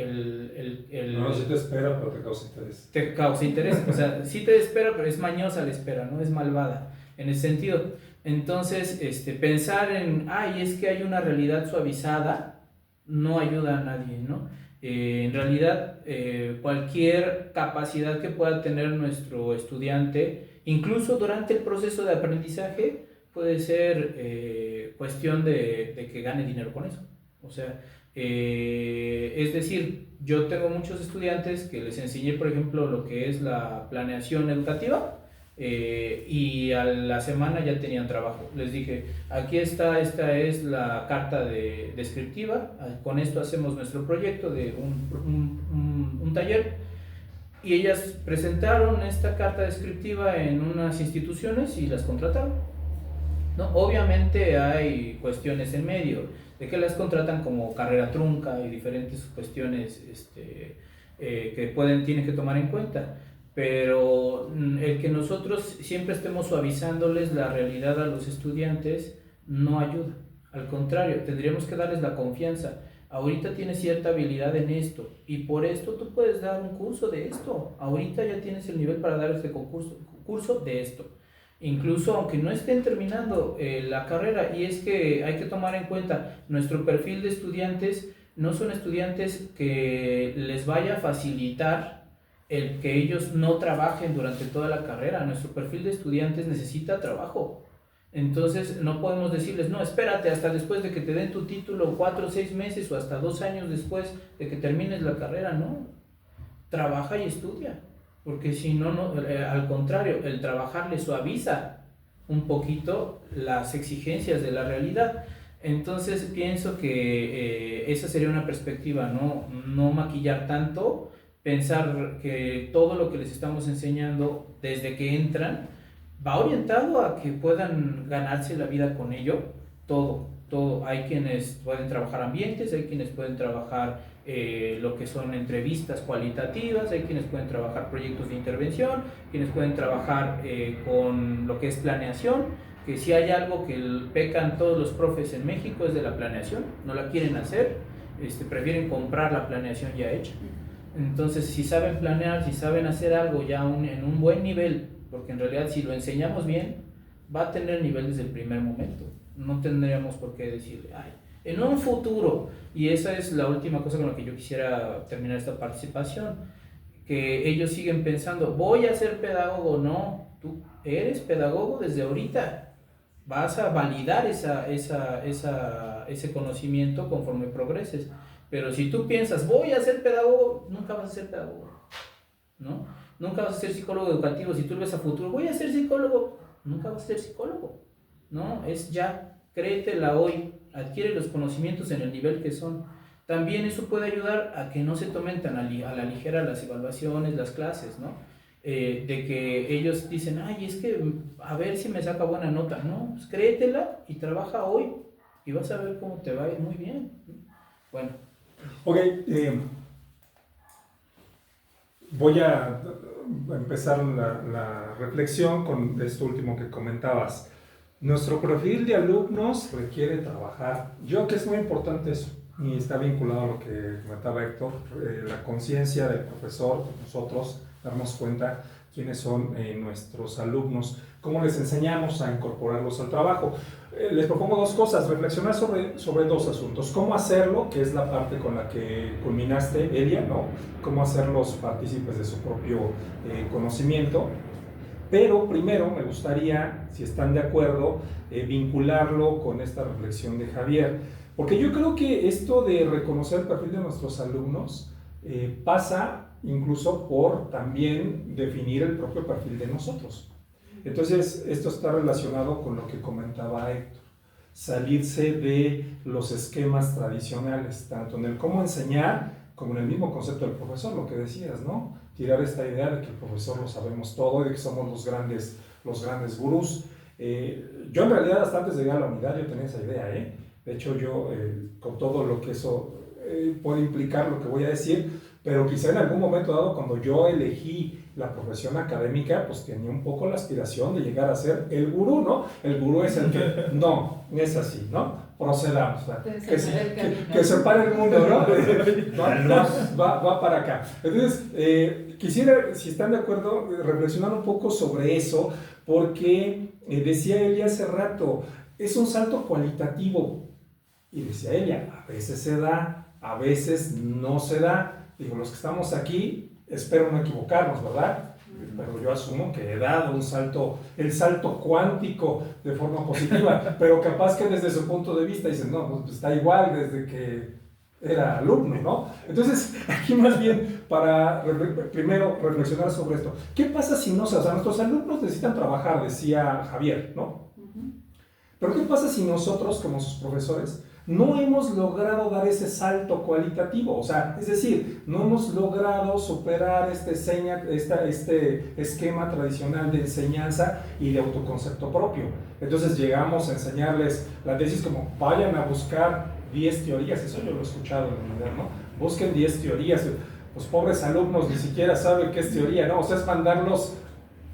sí te espera, pero te causa interés. Te causa interés, o sea, sí te espera, pero es mañosa la espera, no es malvada en ese sentido. Entonces, pensar en, es que hay una realidad suavizada, no ayuda a nadie, ¿no? En realidad, cualquier capacidad que pueda tener nuestro estudiante, incluso durante el proceso de aprendizaje, puede ser cuestión de que gane dinero con eso. O sea, es decir, yo tengo muchos estudiantes que les enseñé, por ejemplo, lo que es la planeación educativa, y a la semana ya tenían trabajo. Les dije, aquí está, esta es la carta descriptiva, con esto hacemos nuestro proyecto de un taller, y ellas presentaron esta carta descriptiva en unas instituciones y las contrataron, ¿no? Obviamente hay cuestiones en medio, de que las contratan como carrera trunca y diferentes cuestiones que tienen que tomar en cuenta. Pero el que nosotros siempre estemos suavizándoles la realidad a los estudiantes no ayuda. Al contrario, tendríamos que darles la confianza. Ahorita tienes cierta habilidad en esto y por esto tú puedes dar un curso de esto. Ahorita ya tienes el nivel para dar este curso de esto. Incluso aunque no estén terminando la carrera, y es que hay que tomar en cuenta, nuestro perfil de estudiantes no son estudiantes que les vaya a facilitar el que ellos no trabajen durante toda la carrera. Nuestro perfil de estudiantes necesita trabajo. Entonces no podemos decirles, no, espérate hasta después de que te den tu título, 4 o 6 meses o hasta 2 años después de que termines la carrera. No, trabaja y estudia, porque si no, al contrario, el trabajar le suaviza un poquito las exigencias de la realidad. Entonces pienso que esa sería una perspectiva, no maquillar tanto, pensar que todo lo que les estamos enseñando desde que entran va orientado a que puedan ganarse la vida con ello, todo. Hay quienes pueden trabajar ambientes, hay quienes pueden trabajar lo que son entrevistas cualitativas, hay quienes pueden trabajar proyectos de intervención, quienes pueden trabajar con lo que es planeación, que si hay algo que pecan todos los profes en México es de la planeación, no la quieren hacer, prefieren comprar la planeación ya hecha. Entonces, si saben planear, si saben hacer algo ya en un buen nivel, porque en realidad si lo enseñamos bien, va a tener nivel desde el primer momento. No tendríamos por qué decirle, ay, en un futuro, y esa es la última cosa con la que yo quisiera terminar esta participación, que ellos siguen pensando, voy a ser pedagogo. No, tú eres pedagogo desde ahorita, vas a validar ese conocimiento conforme progreses. Pero si tú piensas, voy a ser pedagogo, nunca vas a ser pedagogo, ¿no? Nunca vas a ser psicólogo educativo. Si tú lo ves a futuro, voy a ser psicólogo, nunca vas a ser psicólogo, ¿no? Es ya, créetela hoy, adquiere los conocimientos en el nivel que son. También eso puede ayudar a que no se tomen tan a la ligera las evaluaciones, las clases, ¿no? De que ellos dicen, ay, es que a ver si me saca buena nota. No, pues créetela y trabaja hoy y vas a ver cómo te va a ir muy bien. Bueno. Ok, voy a empezar la reflexión con esto último que comentabas. Nuestro perfil de alumnos requiere trabajar. Yo creo que es muy importante eso, y está vinculado a lo que comentaba Héctor, la conciencia del profesor, nosotros darnos cuenta quiénes son nuestros alumnos, cómo les enseñamos a incorporarlos al trabajo. Les propongo dos cosas, reflexionar sobre dos asuntos. Cómo hacerlo, que es la parte con la que culminaste, Elia, ¿no? Cómo hacerlos partícipes de su propio conocimiento. Pero primero me gustaría, si están de acuerdo, vincularlo con esta reflexión de Javier. Porque yo creo que esto de reconocer el perfil de nuestros alumnos pasa incluso por también definir el propio perfil de nosotros. Entonces, esto está relacionado con lo que comentaba Héctor, salirse de los esquemas tradicionales, tanto en el cómo enseñar, como en el mismo concepto del profesor, lo que decías, ¿no? Tirar esta idea de que el profesor lo sabemos todo y de que somos los grandes gurús. Yo en realidad hasta antes de llegar a la unidad yo tenía esa idea, ¿eh? De hecho yo, con todo lo que eso puede implicar lo que voy a decir, pero quizá en algún momento dado cuando yo elegí la profesión académica, pues tenía un poco la aspiración de llegar a ser el gurú, ¿no? El gurú es el que, no es así, ¿no? Procedamos, que se pare el mundo, ¿no? Va para acá. Entonces, quisiera, si están de acuerdo, reflexionar un poco sobre eso, porque decía Elia hace rato, es un salto cualitativo, y decía Elia, a veces se da, a veces no se da. Digo, los que estamos aquí, espero no equivocarnos, ¿verdad? Pero yo asumo que he dado el salto cuántico de forma positiva, pero capaz que desde su punto de vista dicen, no, pues está igual desde que era alumno, ¿no? Entonces, aquí más bien para primero reflexionar sobre esto. ¿Qué pasa si no, o sea, nuestros alumnos necesitan trabajar, decía Javier, ¿no? Pero ¿qué pasa si nosotros, como sus profesores, no hemos logrado dar ese salto cualitativo? O sea, es decir, no hemos logrado superar este esquema tradicional de enseñanza y de autoconcepto propio. Entonces llegamos a enseñarles la tesis como vayan a buscar 10 teorías, eso yo lo he escuchado en la unidad, ¿no? Busquen 10 teorías. Los pobres alumnos ni siquiera saben qué es teoría, ¿no? O sea, es mandarlos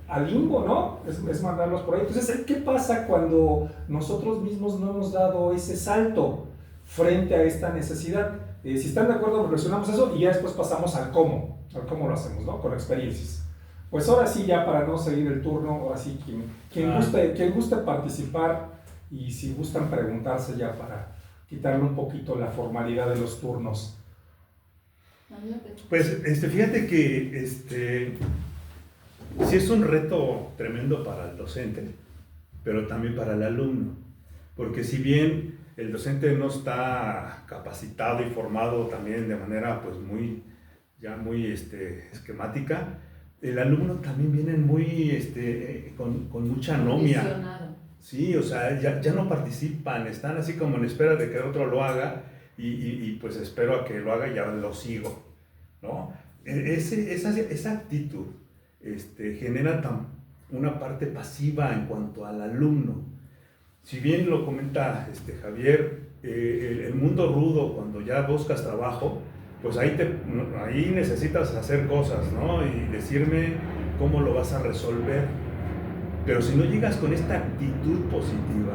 al limbo, ¿no? Es mandarlos por ahí. Entonces, ¿qué pasa cuando nosotros mismos no hemos dado ese salto frente a esta necesidad? Si están de acuerdo, reflexionamos eso y ya después pasamos al cómo lo hacemos, ¿no? Con experiencias. Pues ahora sí, ya para no seguir el turno, ahora sí, quien guste participar y si gustan preguntarse ya para quitarle un poquito la formalidad de los turnos. Pues fíjate que sí es un reto tremendo para el docente, pero también para el alumno, porque si bien el docente no está capacitado y formado también de manera pues muy esquemática, el alumno también viene con mucha anomia. Sí, o sea, ya no participan, están así como en espera de que otro lo haga y pues espero a que lo haga y ya lo sigo, ¿no? Esa actitud genera una parte pasiva en cuanto al alumno. Si bien lo comenta Javier, el mundo rudo, cuando ya buscas trabajo, pues ahí necesitas hacer cosas, ¿no? Y decirme cómo lo vas a resolver. Pero si no llegas con esta actitud positiva,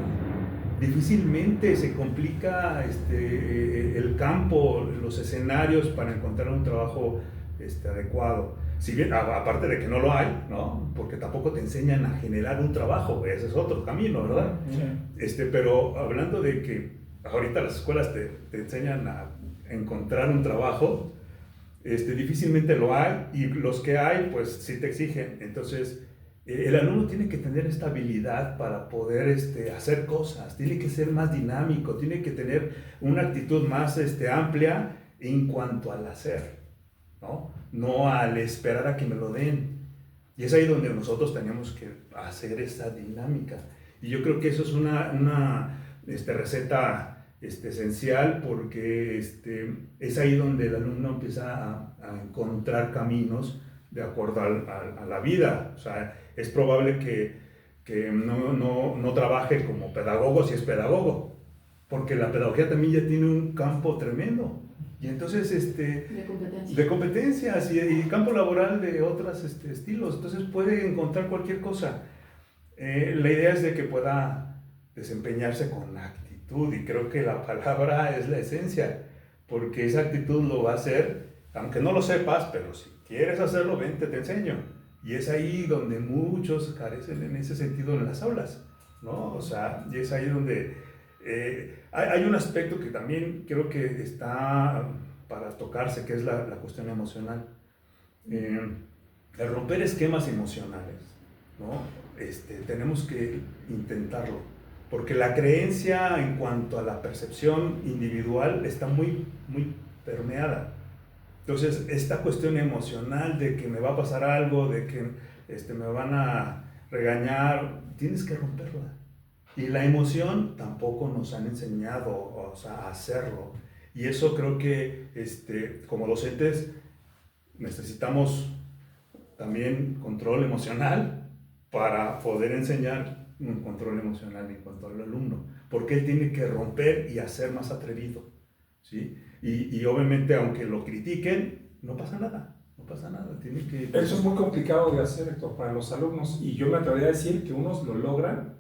difícilmente se complica el campo, los escenarios para encontrar un trabajo adecuado. Si bien, aparte de que no lo hay, ¿no? Porque tampoco te enseñan a generar un trabajo, ese es otro camino, ¿verdad? Sí. Pero hablando de que ahorita las escuelas te enseñan a encontrar un trabajo, difícilmente lo hay, y los que hay, pues sí te exigen. Entonces, el alumno tiene que tener esta habilidad para poder hacer cosas, tiene que ser más dinámico, tiene que tener una actitud más amplia en cuanto al hacer, no al esperar a que me lo den. Y es ahí donde nosotros tenemos que hacer esa dinámica. Y yo creo que eso es una receta esencial, porque es ahí donde el alumno empieza a encontrar caminos de acuerdo a la vida. O sea, es probable que no trabaje como pedagogo si es pedagogo, porque la pedagogía también ya tiene un campo tremendo. Y entonces, de competencias y campo laboral de otros estilos. Entonces puede encontrar cualquier cosa. La idea es de que pueda desempeñarse con actitud, y creo que la palabra es la esencia, porque esa actitud lo va a hacer, aunque no lo sepas, pero si quieres hacerlo, vente, te enseño. Y es ahí donde muchos carecen en ese sentido en las aulas, ¿no? O sea, y es ahí donde hay un aspecto que también creo que está para tocarse, que es la cuestión emocional. El romper esquemas emocionales, ¿no? Tenemos que intentarlo, porque la creencia en cuanto a la percepción individual está muy, muy permeada. Entonces, esta cuestión emocional de que me va a pasar algo, de que me van a regañar, tienes que romperla. Y la emoción tampoco nos han enseñado, o sea, a hacerlo. Y eso creo que como docentes necesitamos también control emocional para poder enseñar un control emocional en cuanto al alumno, porque él tiene que romper y hacer más atrevido, ¿sí? Y obviamente, aunque lo critiquen, no pasa nada. No pasa nada, tiene que... Eso es muy complicado de hacer, Héctor, para los alumnos, y yo me atrevería a decir que unos lo logran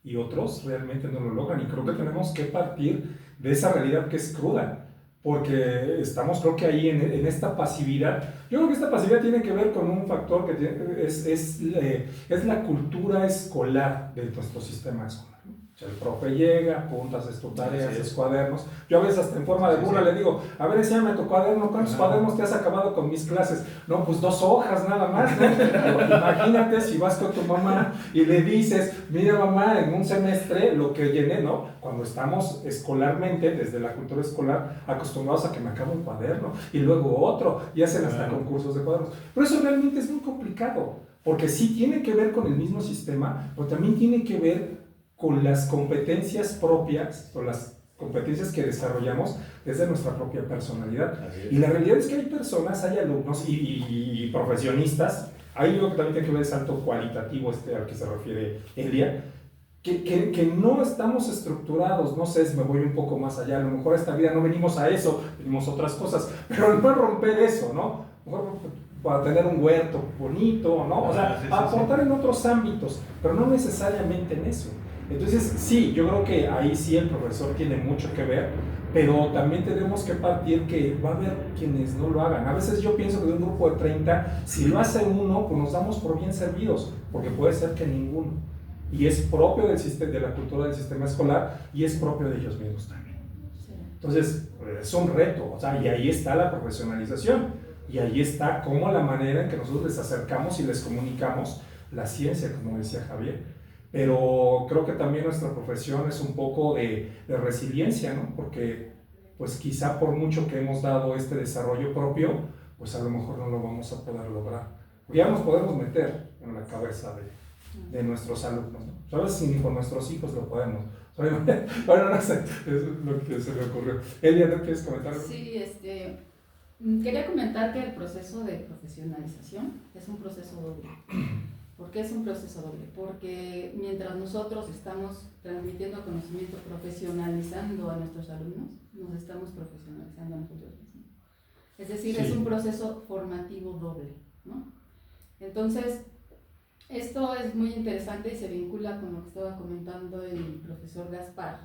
y otros realmente no lo logran, y creo que tenemos que partir de esa realidad que es cruda, porque estamos, creo que ahí en esta pasividad. Yo creo que esta pasividad tiene que ver con un factor que es la cultura escolar de nuestro sistema escolar, ¿no? El profe llega, apunta, haces tu tarea, Así es. haces cuadernos. Yo a veces hasta en forma de burla le digo, a ver, enséñame tu cuaderno, ¿cuántos cuadernos te has acabado con mis clases? No, pues 2 hojas nada más, ¿no? Imagínate si vas con tu mamá y le dices, mira mamá, en un semestre lo que llené, ¿no? Cuando estamos escolarmente, desde la cultura escolar, acostumbrados a que me acabe un cuaderno y luego otro, y hacen hasta concursos de cuadernos. Pero eso realmente es muy complicado, porque sí tiene que ver con el mismo sistema, pero también tiene que ver con las competencias propias o las competencias que desarrollamos desde nuestra propia personalidad. Y la realidad es que hay personas, hay alumnos y profesionistas, ahí yo creo que también tiene que ver el salto cualitativo al que se refiere Elia, que no estamos estructurados, no sé si me voy un poco más allá, a lo mejor esta vida no venimos a eso, venimos a otras cosas, pero no es romper eso, ¿no? Mejor para tener un huerto bonito, ¿no? O sea, aportar en otros ámbitos, pero no necesariamente en eso. Entonces, sí, yo creo que ahí sí el profesor tiene mucho que ver, pero también tenemos que partir que va a haber quienes no lo hagan. A veces yo pienso que de un grupo de 30, si lo hace uno, pues nos damos por bien servidos, porque puede ser que ninguno. Y es propio del sistema, de la cultura del sistema escolar y es propio de ellos mismos también. Entonces, es un reto, o sea, y ahí está la profesionalización, y ahí está como la manera en que nosotros les acercamos y les comunicamos la ciencia, como decía Javier. Pero creo que también nuestra profesión es un poco de resiliencia, ¿no? Porque pues quizá por mucho que hemos dado este desarrollo propio, pues a lo mejor no lo vamos a poder lograr. Porque ya nos podemos meter en la cabeza de nuestros alumnos, ¿no? ¿Sabes? Si ni con nuestros hijos lo podemos. Bueno, no sé, es lo que se me ocurrió. Elia, ¿no quieres comentar algo? Sí, quería comentar que el proceso de profesionalización es un proceso doble. ¿Por qué es un proceso doble? Porque mientras nosotros estamos transmitiendo conocimiento, profesionalizando a nuestros alumnos, nos estamos profesionalizando a nosotros mismos. Es decir, sí, es un proceso formativo doble, ¿no? Entonces, esto es muy interesante y se vincula con lo que estaba comentando el profesor Gaspar.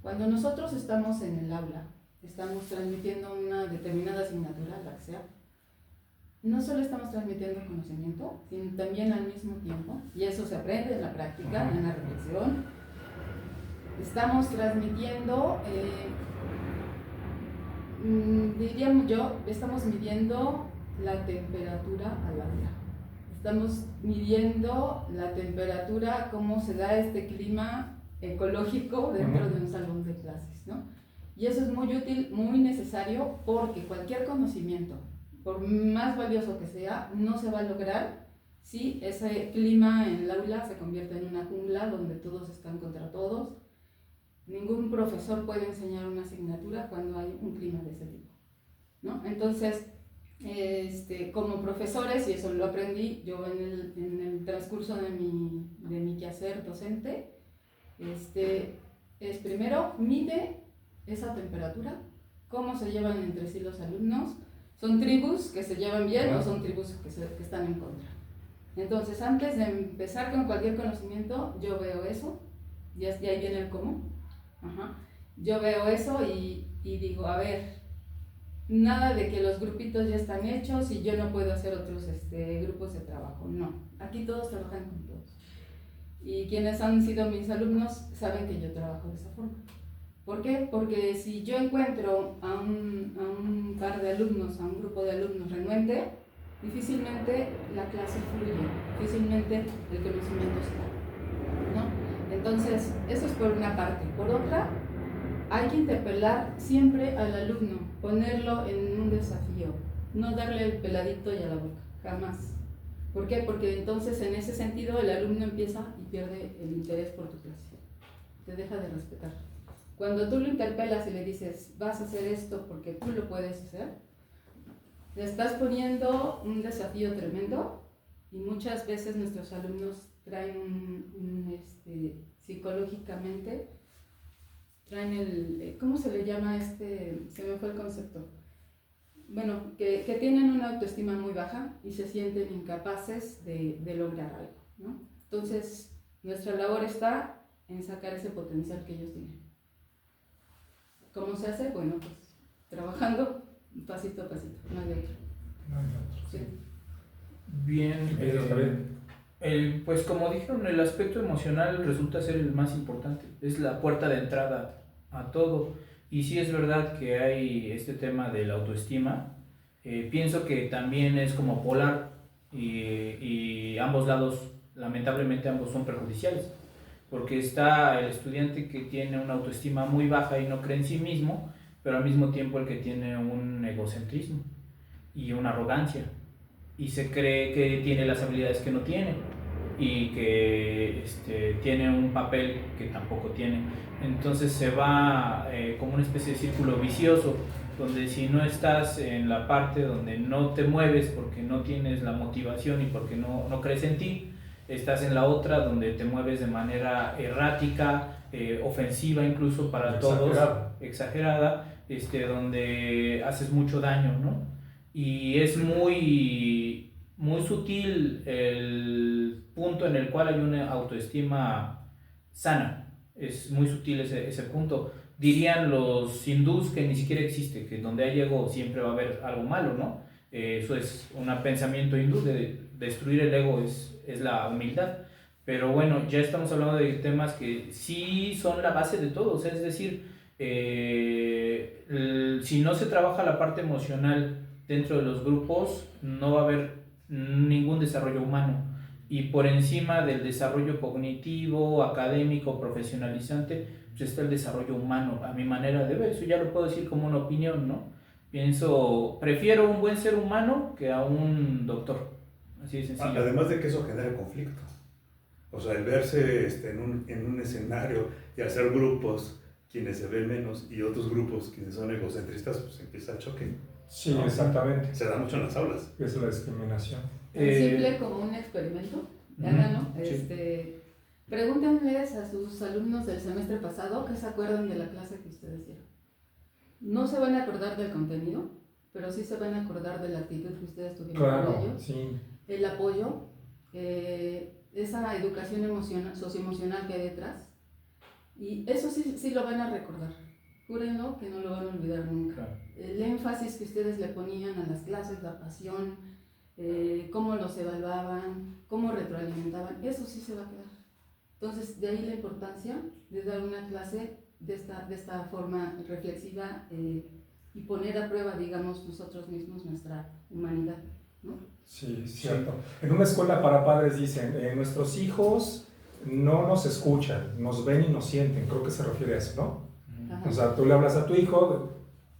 Cuando nosotros estamos en el aula, estamos transmitiendo una determinada asignatura, la que sea, no solo estamos transmitiendo conocimiento, sino también al mismo tiempo, y eso se aprende en la práctica, en la reflexión, estamos transmitiendo, diríamos yo, estamos midiendo la temperatura al aula. Estamos midiendo la temperatura, cómo se da este clima ecológico dentro de un salón de clases, ¿no? Y eso es muy útil, muy necesario, porque cualquier conocimiento, por más valioso que sea, no se va a lograr si ese clima en el aula se convierte en una jungla donde todos están contra todos. Ningún profesor puede enseñar una asignatura cuando hay un clima de ese tipo, ¿no? Entonces, como profesores, y eso lo aprendí yo en el transcurso de mi quehacer docente, es primero, mide esa temperatura, cómo se llevan entre sí los alumnos. ¿Son tribus que se llevan bien o son tribus que están en contra? Entonces, antes de empezar con cualquier conocimiento, yo veo eso, y ahí viene el cómo. Yo veo eso y digo, a ver, nada de que los grupitos ya están hechos y yo no puedo hacer otros grupos de trabajo. No, aquí todos trabajan con todos. Y quienes han sido mis alumnos saben que yo trabajo de esa forma. ¿Por qué? Porque si yo encuentro a un par de alumnos, a un grupo de alumnos renuente, difícilmente la clase fluye, difícilmente el conocimiento se da, ¿no? Entonces, eso es por una parte. Por otra, hay que interpelar siempre al alumno, ponerlo en un desafío, no darle el peladito y a la boca, jamás. ¿Por qué? Porque entonces en ese sentido el alumno empieza y pierde el interés por tu clase, te deja de respetar. Cuando tú lo interpelas y le dices, vas a hacer esto porque tú lo puedes hacer, le estás poniendo un desafío tremendo, y muchas veces nuestros alumnos traen psicológicamente, traen ¿cómo se le llama se me fue el concepto? Bueno, que tienen una autoestima muy baja y se sienten incapaces de lograr algo, ¿no? Entonces, nuestra labor está en sacar ese potencial que ellos tienen. ¿Cómo se hace? Bueno, pues trabajando pasito a pasito, no hay de otro. No hay otro. Sí. Bien, Pues como dijeron, el aspecto emocional resulta ser el más importante, es la puerta de entrada a todo. Y sí es verdad que hay este tema de la autoestima. Pienso que también es como polar y ambos lados, lamentablemente ambos son perjudiciales, porque está el estudiante que tiene una autoestima muy baja y no cree en sí mismo, pero al mismo tiempo el que tiene un egocentrismo y una arrogancia y se cree que tiene las habilidades que no tiene y que tiene un papel que tampoco tiene. Entonces se va como una especie de círculo vicioso, donde si no estás en la parte donde no te mueves porque no tienes la motivación y porque no crees en ti, estás en la otra donde te mueves de manera errática, ofensiva incluso para todos, exagerada, donde haces mucho daño, ¿no? Y es muy, muy sutil el punto en el cual hay una autoestima sana, es muy sutil ese punto. Dirían los hindús que ni siquiera existe, que donde hay ego siempre va a haber algo malo, ¿no? Eso es un pensamiento hindú, de destruir el ego es la humildad. Pero bueno, ya estamos hablando de temas que sí son la base de todo, o sea, es decir, si no se trabaja la parte emocional dentro de los grupos, no va a haber ningún desarrollo humano. Y por encima del desarrollo cognitivo, académico, profesionalizante, pues está el desarrollo humano, a mi manera de ver. Eso ya lo puedo decir como una opinión, ¿no? Prefiero un buen ser humano que a un doctor. Así de sencillo. Además de que eso genera conflicto. O sea, el verse en un escenario y hacer grupos quienes se ven menos y otros grupos quienes son egocentristas, pues empieza el choque. Sí, ¿no? Exactamente. Se da mucho en las aulas. Es la discriminación. Es simple como un experimento. Háganlo. Sí. Pregúntenles a sus alumnos del semestre pasado qué se acuerdan de la clase que ustedes dieron. No se van a acordar del contenido, pero sí se van a acordar de la actitud que ustedes tuvieron con ellos, sí. El apoyo, esa educación emocional, socioemocional que hay detrás. Y eso sí lo van a recordar. Júrenlo que no lo van a olvidar nunca. Claro. El énfasis que ustedes le ponían a las clases, la pasión, cómo los evaluaban, cómo retroalimentaban, eso sí se va a quedar. Entonces, de ahí la importancia de dar una clase de esta forma reflexiva y poner a prueba, digamos, nosotros mismos nuestra humanidad, ¿no? Sí, cierto. En una escuela para padres dicen, nuestros hijos no nos escuchan, nos ven y nos sienten, creo que se refiere a eso, ¿no? Ajá. O sea, tú le hablas a tu hijo,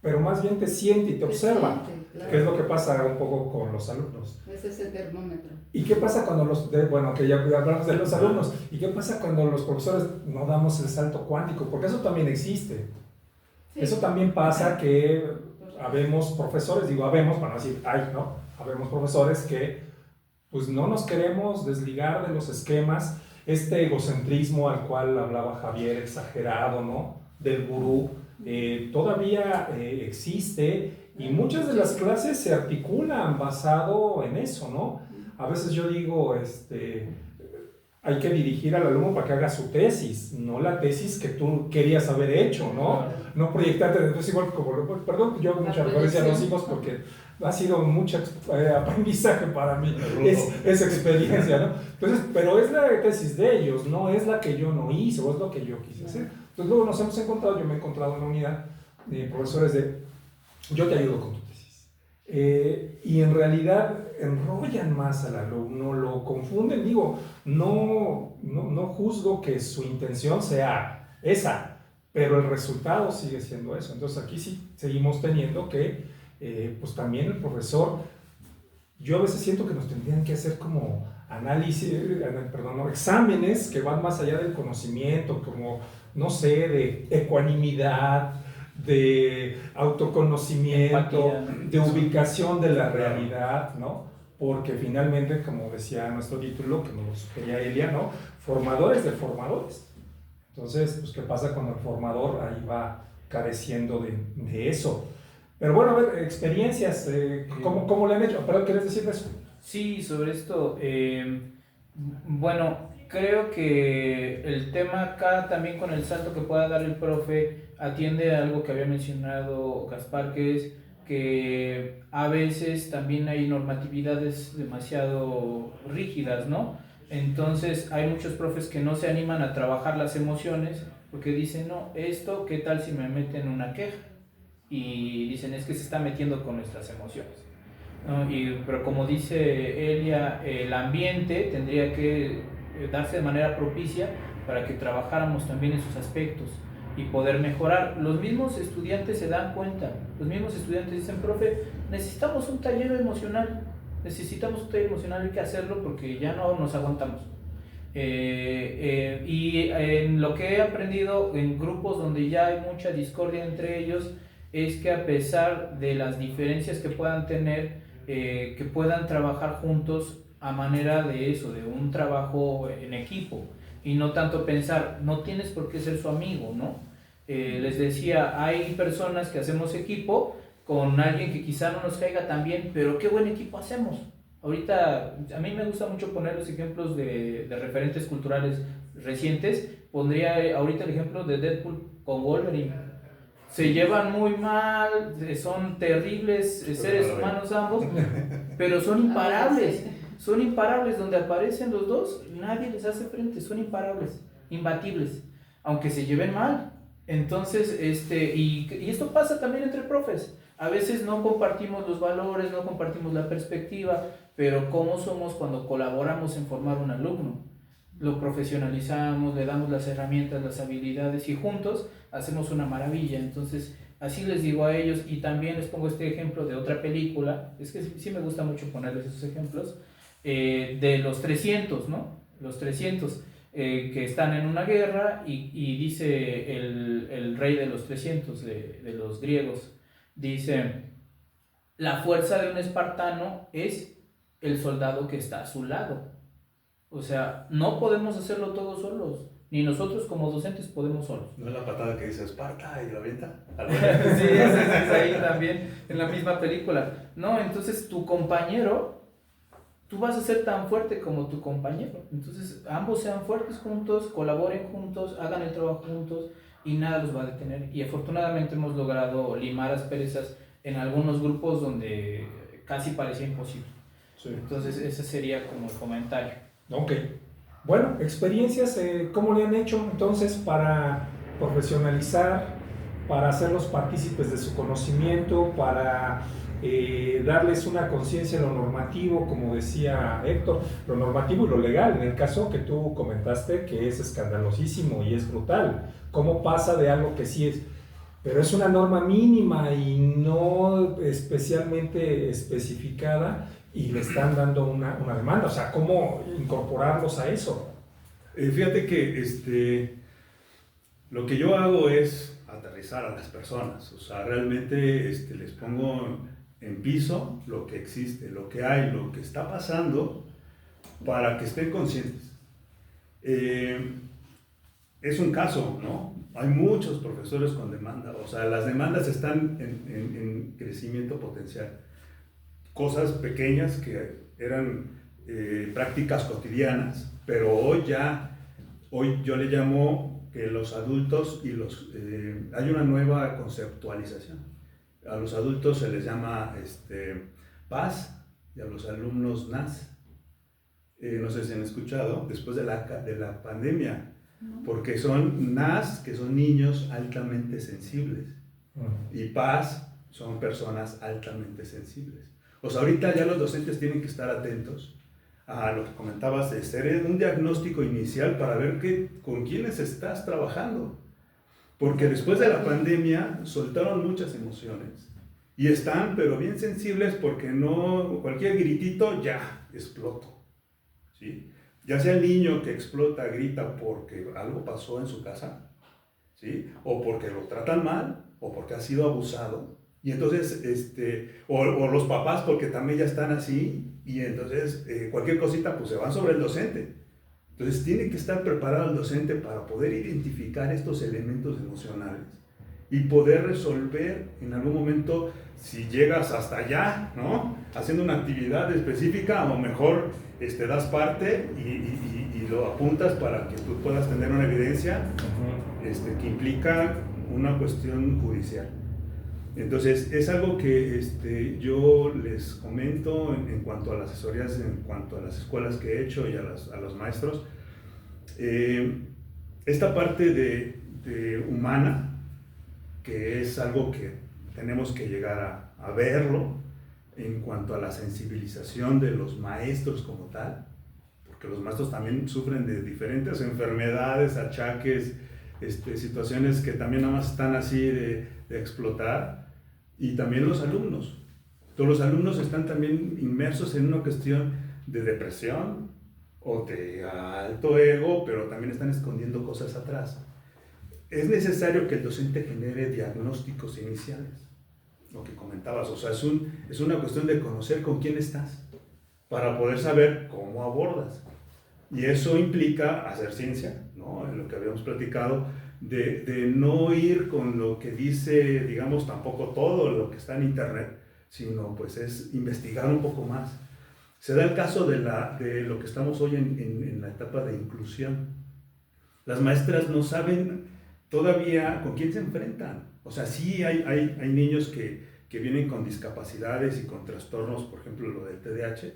pero más bien te siente y te observa. Claro. ¿Qué es lo que pasa un poco con los alumnos? Ese es el termómetro. ¿Y qué pasa cuando que ya hablamos de los alumnos, ¿y qué pasa cuando los profesores no damos el salto cuántico? Porque eso también existe. Sí. Eso también pasa que habemos profesores, habemos, para no decir hay, ¿no? Habemos profesores que pues no nos queremos desligar de los esquemas, este egocentrismo al cual hablaba Javier, exagerado, ¿no? Del gurú, todavía existe y muchas de las clases se articulan basado en eso, ¿no? A veces yo digo, hay que dirigir al alumno para que haga su tesis, no la tesis que tú querías haber hecho, ¿no? No proyectarte, es igual como, perdón, yo hago mucha referencia a los hijos porque ha sido mucho aprendizaje para mí, esa experiencia, ¿no? Entonces, pero es la tesis de ellos, no es la que yo no hice, o es lo que yo quise hacer. Entonces luego nos hemos encontrado, yo me he encontrado en la unidad de profesores yo te ayudo con tu tesis. Y en realidad enrollan más al alumno, lo confunden, no juzgo que su intención sea esa, pero el resultado sigue siendo eso. Entonces aquí sí seguimos teniendo que, pues también el profesor, yo a veces siento que nos tendrían que hacer como exámenes que van más allá del conocimiento, como, no sé, de ecuanimidad, de autoconocimiento, de ubicación de la realidad, ¿no? Porque finalmente, como decía nuestro título, que nos lo sugería Elia, ¿no? Formadores de formadores. Entonces, pues, ¿qué pasa cuando el formador ahí va careciendo de eso? Pero bueno, a ver, experiencias, ¿cómo le han hecho? ¿Pero quieres decir eso? Sí, sobre esto, bueno, creo que el tema acá también con el salto que pueda dar el profe atiende a algo que había mencionado Gaspar, que es que a veces también hay normatividades demasiado rígidas, ¿no? Entonces hay muchos profes que no se animan a trabajar las emociones porque dicen, no, esto, ¿qué tal si me meten una queja? Y dicen, es que se está metiendo con nuestras emociones, ¿no? Pero como dice Elia, el ambiente tendría que darse de manera propicia para que trabajáramos también esos aspectos y poder mejorar. Los mismos estudiantes se dan cuenta, los mismos estudiantes dicen, profe, necesitamos un taller emocional, hay que hacerlo porque ya no nos aguantamos. Y en lo que he aprendido en grupos donde ya hay mucha discordia entre ellos, es que a pesar de las diferencias que puedan tener, que puedan trabajar juntos a manera de eso, de un trabajo en equipo, y no tanto pensar, no tienes por qué ser su amigo, ¿no? Les decía, hay personas que hacemos equipo con alguien que quizá no nos caiga tan bien, pero qué buen equipo hacemos. Ahorita, a mí me gusta mucho poner los ejemplos de referentes culturales recientes. Pondría ahorita el ejemplo de Deadpool con Wolverine. Se llevan muy mal, son terribles seres humanos ambos, pero son imparables. Son imparables, donde aparecen los dos, nadie les hace frente, son imparables, imbatibles, aunque se lleven mal. Entonces, y esto pasa también entre profes. A veces no compartimos los valores, no compartimos la perspectiva, pero ¿cómo somos cuando colaboramos en formar un alumno? Lo profesionalizamos, le damos las herramientas, las habilidades y juntos hacemos una maravilla. Entonces, así les digo a ellos, y también les pongo este ejemplo de otra película, es que sí me gusta mucho ponerles esos ejemplos, de los 300, ¿no? Los 300 que están en una guerra y dice el rey de los 300, de los griegos, dice, la fuerza de un espartano es el soldado que está a su lado. O sea, no podemos hacerlo todos solos, ni nosotros como docentes podemos solos. ¿No es la patada que dice Esparta y la avienta? Sí, es ahí también, en la misma película. No, entonces tu compañero, tú vas a ser tan fuerte como tu compañero. Entonces ambos sean fuertes juntos, colaboren juntos, hagan el trabajo juntos y nada los va a detener. Y afortunadamente hemos logrado limar asperezas en algunos grupos donde casi parecía imposible. Sí. Entonces ese sería como el comentario. Ok. Bueno, experiencias, ¿cómo le han hecho entonces para profesionalizar, para hacerlos partícipes de su conocimiento, para darles una conciencia de lo normativo, como decía Héctor, lo normativo y lo legal, en el caso que tú comentaste, que es escandalosísimo y es brutal? ¿Cómo pasa de algo que sí es, pero es una norma mínima y no especialmente especificada, y le están dando una demanda? O sea, ¿cómo incorporarlos a eso? Fíjate que lo que yo hago es aterrizar a las personas. O sea, realmente les pongo en piso lo que existe, lo que hay, lo que está pasando, para que estén conscientes. Es un caso, ¿no? Hay muchos profesores con demanda. O sea, las demandas están en crecimiento potencial. Cosas pequeñas que eran prácticas cotidianas, pero hoy yo le llamo que los adultos hay una nueva conceptualización. A los adultos se les llama PAS y a los alumnos NAS. No sé si han escuchado, después de la pandemia, porque son NAS, que son niños altamente sensibles, y PAS son personas altamente sensibles. O sea, ahorita ya los docentes tienen que estar atentos a lo que comentabas, de hacer un diagnóstico inicial para ver con quiénes estás trabajando. Porque después de la pandemia soltaron muchas emociones y están, pero bien sensibles, porque no, cualquier gritito ya exploto, ¿sí? Ya sea el niño que explota, grita porque algo pasó en su casa, ¿sí? O porque lo tratan mal, o porque ha sido abusado. Y entonces, o los papás porque también ya están así, y entonces cualquier cosita pues se van sobre el docente. Entonces tiene que estar preparado el docente para poder identificar estos elementos emocionales y poder resolver en algún momento, si llegas hasta allá, ¿no? Haciendo una actividad específica, o mejor das parte y lo apuntas para que tú puedas tener una evidencia que implica una cuestión judicial. Entonces, es algo que yo les comento en cuanto a las asesorías, en cuanto a las escuelas que he hecho y a los maestros. Esta parte de humana, que es algo que tenemos que llegar a verlo en cuanto a la sensibilización de los maestros como tal, porque los maestros también sufren de diferentes enfermedades, achaques, situaciones que también nada más están así de explotar, y también los alumnos. Todos los alumnos están también inmersos en una cuestión de depresión o de alto ego, pero también están escondiendo cosas atrás. Es necesario que el docente genere diagnósticos iniciales, lo que comentabas, o sea, es una cuestión de conocer con quién estás, para poder saber cómo abordas. Y eso implica hacer ciencia, ¿no? En lo que habíamos platicado, de no ir con lo que dice, digamos, tampoco todo lo que está en internet, sino pues es investigar un poco más. Se da el caso de lo que estamos hoy en la etapa de inclusión. Las maestras no saben todavía con quién se enfrentan. O sea, sí hay niños que vienen con discapacidades y con trastornos, por ejemplo, lo del TDAH,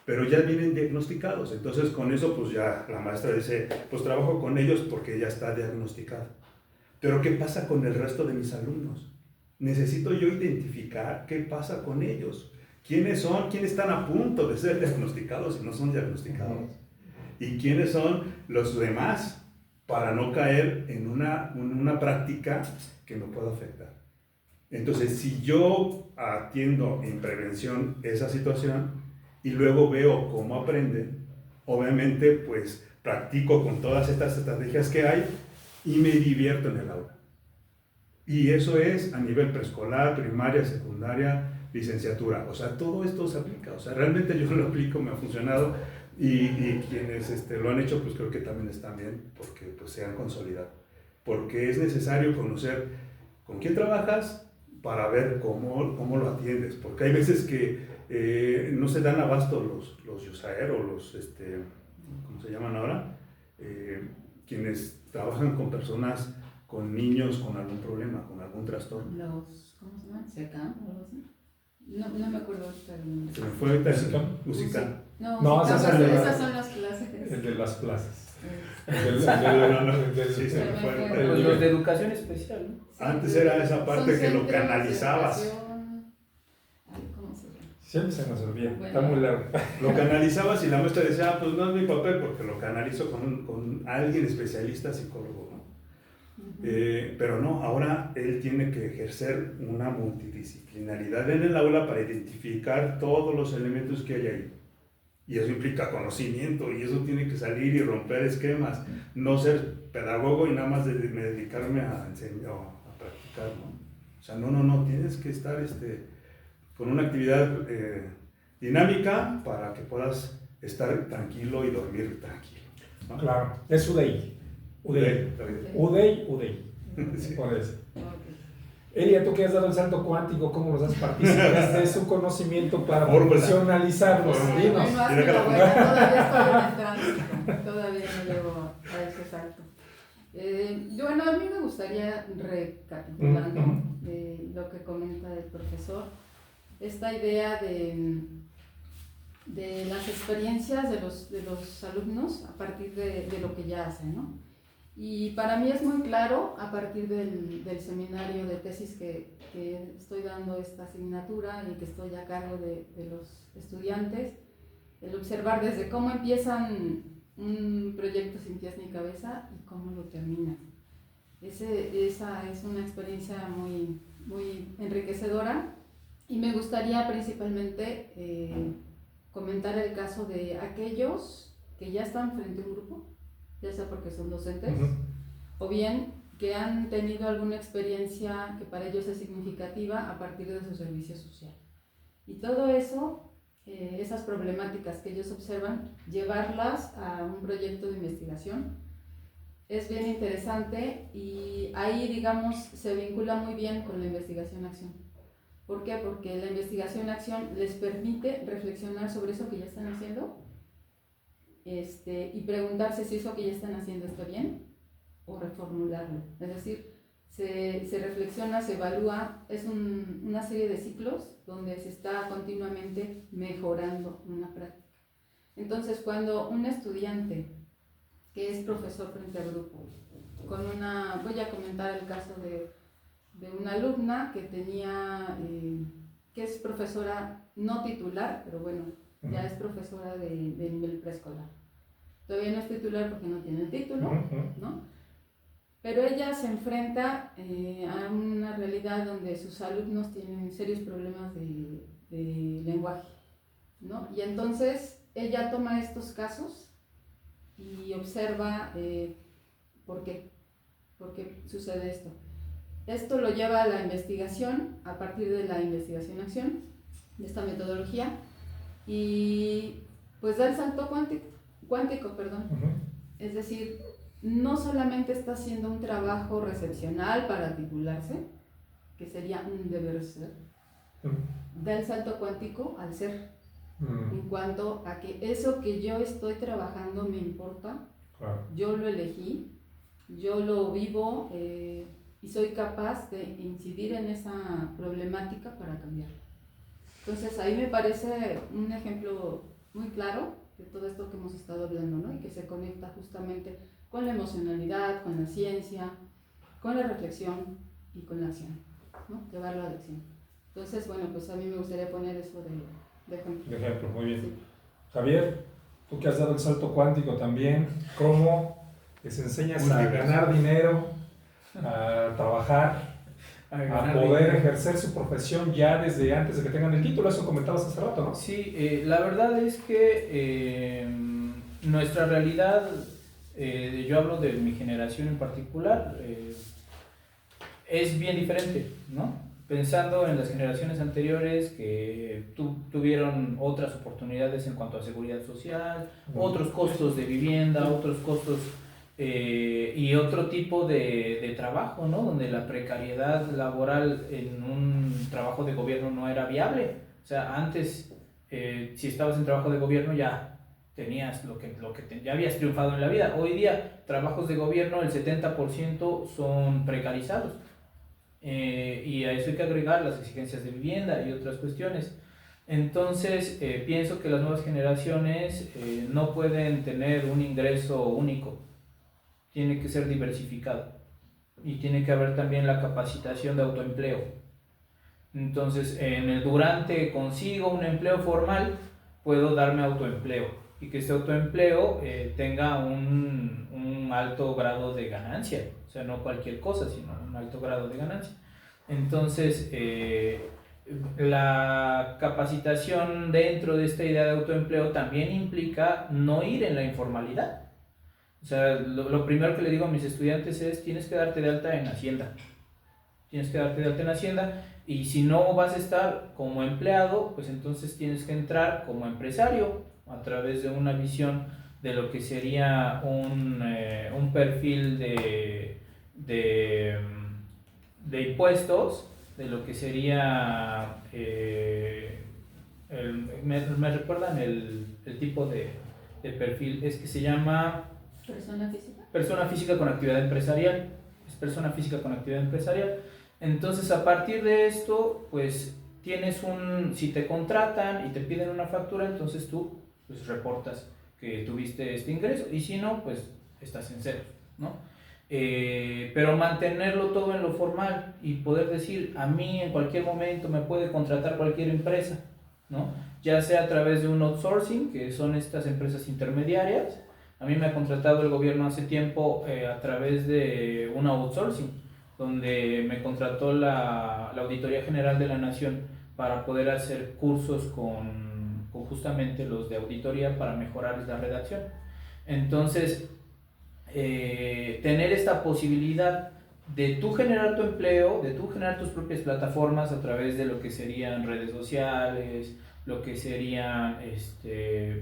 pero ya vienen diagnosticados. Entonces, con eso, pues ya la maestra dice, pues trabajo con ellos porque ya está diagnosticado. Pero, ¿qué pasa con el resto de mis alumnos? Necesito yo identificar qué pasa con ellos. ¿Quiénes son? ¿Quiénes están a punto de ser diagnosticados y no son diagnosticados? ¿Y quiénes son los demás? Para no caer en una práctica que me pueda afectar. Entonces, si yo atiendo en prevención esa situación y luego veo cómo aprenden, obviamente pues practico con todas estas estrategias que hay y me divierto en el aula. Y eso es a nivel preescolar, primaria, secundaria, licenciatura. O sea, todo esto se aplica. O sea, realmente yo lo aplico, me ha funcionado. Y quienes lo han hecho, pues creo que también están bien, porque pues se han consolidado. Porque es necesario conocer con quién trabajas para ver cómo lo atiendes. Porque hay veces que no se dan abasto los USAER o los, ¿cómo se llaman ahora? Quienes trabajan con personas, con niños con algún problema, con algún trastorno. ¿Cómo se llaman? ¿SECAM o algo así? No me acuerdo ahorita. Se me fue ahorita el musical. No, esas son las clases. El de las clases. Sí, se me fue. Los de educación especial, ¿no? Antes era esa parte que lo canalizabas. ¿Cómo se llama? Siempre se nos olvida, Bueno. está muy largo. Lo canalizabas y la maestra decía, pues no es mi papel porque lo canalizo con alguien especialista, psicólogo, ¿no? Pero no, ahora él tiene que ejercer una multidisciplinaridad en el aula para identificar todos los elementos que hay ahí. Y eso implica conocimiento y eso tiene que salir y romper esquemas, no ser pedagogo y nada más dedicarme a enseñar o a practicar, ¿no? O sea, no, tienes que estar con una actividad dinámica para que puedas estar tranquilo y dormir tranquilo, ¿no? Claro, es UDEI. Sí. Por eso. Okay. Elia, tú que has dado el salto cuántico, ¿cómo los has participado de su conocimiento para Fórmula. profesionalizarlos? Fórmula. Dinos. Bueno, hace la vuelta, todavía estoy en el tránsito, todavía no llego a ese salto. Bueno, a mí me gustaría, recapitulando lo que comenta el profesor, esta idea de las experiencias de los alumnos a partir de lo que ya hacen, ¿no? Y para mí es muy claro, a partir del seminario de tesis que estoy dando esta asignatura y que estoy a cargo de los estudiantes, el observar desde cómo empiezan un proyecto sin pies ni cabeza y cómo lo terminan. Esa es una experiencia muy, muy enriquecedora, y me gustaría principalmente comentar el caso de aquellos que ya están frente a un grupo, ya sea porque son docentes, o bien que han tenido alguna experiencia que para ellos es significativa a partir de su servicio social. Y todo eso, esas problemáticas que ellos observan, llevarlas a un proyecto de investigación es bien interesante, y ahí, digamos, se vincula muy bien con la investigación-acción. ¿Por qué? Porque la investigación-acción les permite reflexionar sobre eso que ya están haciendo, y preguntarse si eso que ya están haciendo está bien, o reformularlo. Es decir, se reflexiona, se evalúa, es una serie de ciclos donde se está continuamente mejorando una práctica. Entonces, cuando un estudiante que es profesor frente al grupo, voy a comentar el caso de una alumna que tenía, que es profesora no titular, pero bueno, ya es profesora de nivel preescolar. Todavía no es titular porque no tiene el título, ¿no? Pero ella se enfrenta a una realidad donde sus alumnos tienen serios problemas de lenguaje, ¿no? Y entonces ella toma estos casos y observa por qué sucede esto. Esto lo lleva a la investigación, a partir de la investigación-acción, de esta metodología, y pues da el salto cuántico. Es decir, no solamente está haciendo un trabajo recepcional para titularse, que sería un deber ser, da el salto cuántico al ser, en cuanto a que eso que yo estoy trabajando me importa, yo lo elegí, yo lo vivo y soy capaz de incidir en esa problemática para cambiarla. Entonces ahí me parece un ejemplo muy claro de todo esto que hemos estado hablando, ¿no? Y que se conecta justamente con la emocionalidad, con la ciencia, con la reflexión y con la acción, ¿no? Llevarlo a la acción. Entonces, bueno, pues a mí me gustaría poner eso de ejemplo. De ejemplo, muy bien. Sí. Javier, tú que has dado el salto cuántico también, ¿cómo les enseñas a ganar dinero, a trabajar, a poder ejercer su profesión ya desde antes de que tengan el título? Eso comentabas hace rato, ¿no? Sí, la verdad es que nuestra realidad, yo hablo de mi generación en particular, es bien diferente, ¿no? Pensando en las generaciones anteriores que tuvieron otras oportunidades en cuanto a seguridad social, otros costos de vivienda, otros costos y otro tipo de trabajo, ¿no? Donde la precariedad laboral en un trabajo de gobierno no era viable. O sea, antes, si estabas en trabajo de gobierno ya tenías ya habías triunfado en la vida. Hoy día, trabajos de gobierno, el 70% son precarizados. Y a eso hay que agregar las exigencias de vivienda y otras cuestiones. Entonces, pienso que las nuevas generaciones no pueden tener un ingreso único. Tiene que ser diversificado y tiene que haber también la capacitación de autoempleo. Entonces, durante consigo un empleo formal, puedo darme autoempleo y que este autoempleo tenga un alto grado de ganancia, o sea, no cualquier cosa, sino un alto grado de ganancia. Entonces, la capacitación dentro de esta idea de autoempleo también implica no ir en la informalidad. O sea, lo primero que le digo a mis estudiantes es: tienes que darte de alta en Hacienda. Tienes que darte de alta en Hacienda, y si no vas a estar como empleado, pues entonces tienes que entrar como empresario a través de una visión de lo que sería un perfil de impuestos, de lo que sería, me recuerdan el tipo de perfil, es que se llama... ¿Persona física? Persona física con actividad empresarial. Es persona física con actividad empresarial. Entonces, a partir de esto, pues tienes si te contratan y te piden una factura, entonces tú pues reportas que tuviste este ingreso, y si no, pues estás en cero, ¿no? Pero mantenerlo todo en lo formal y poder decir: a mí en cualquier momento me puede contratar cualquier empresa, ¿no? Ya sea a través de un outsourcing, que son estas empresas intermediarias. A mí me ha contratado el gobierno hace tiempo a través de un outsourcing, donde me contrató la Auditoría General de la Nación para poder hacer cursos con justamente los de auditoría para mejorar la redacción. Entonces, tener esta posibilidad de tú generar tu empleo, de tú generar tus propias plataformas a través de lo que serían redes sociales, lo que sería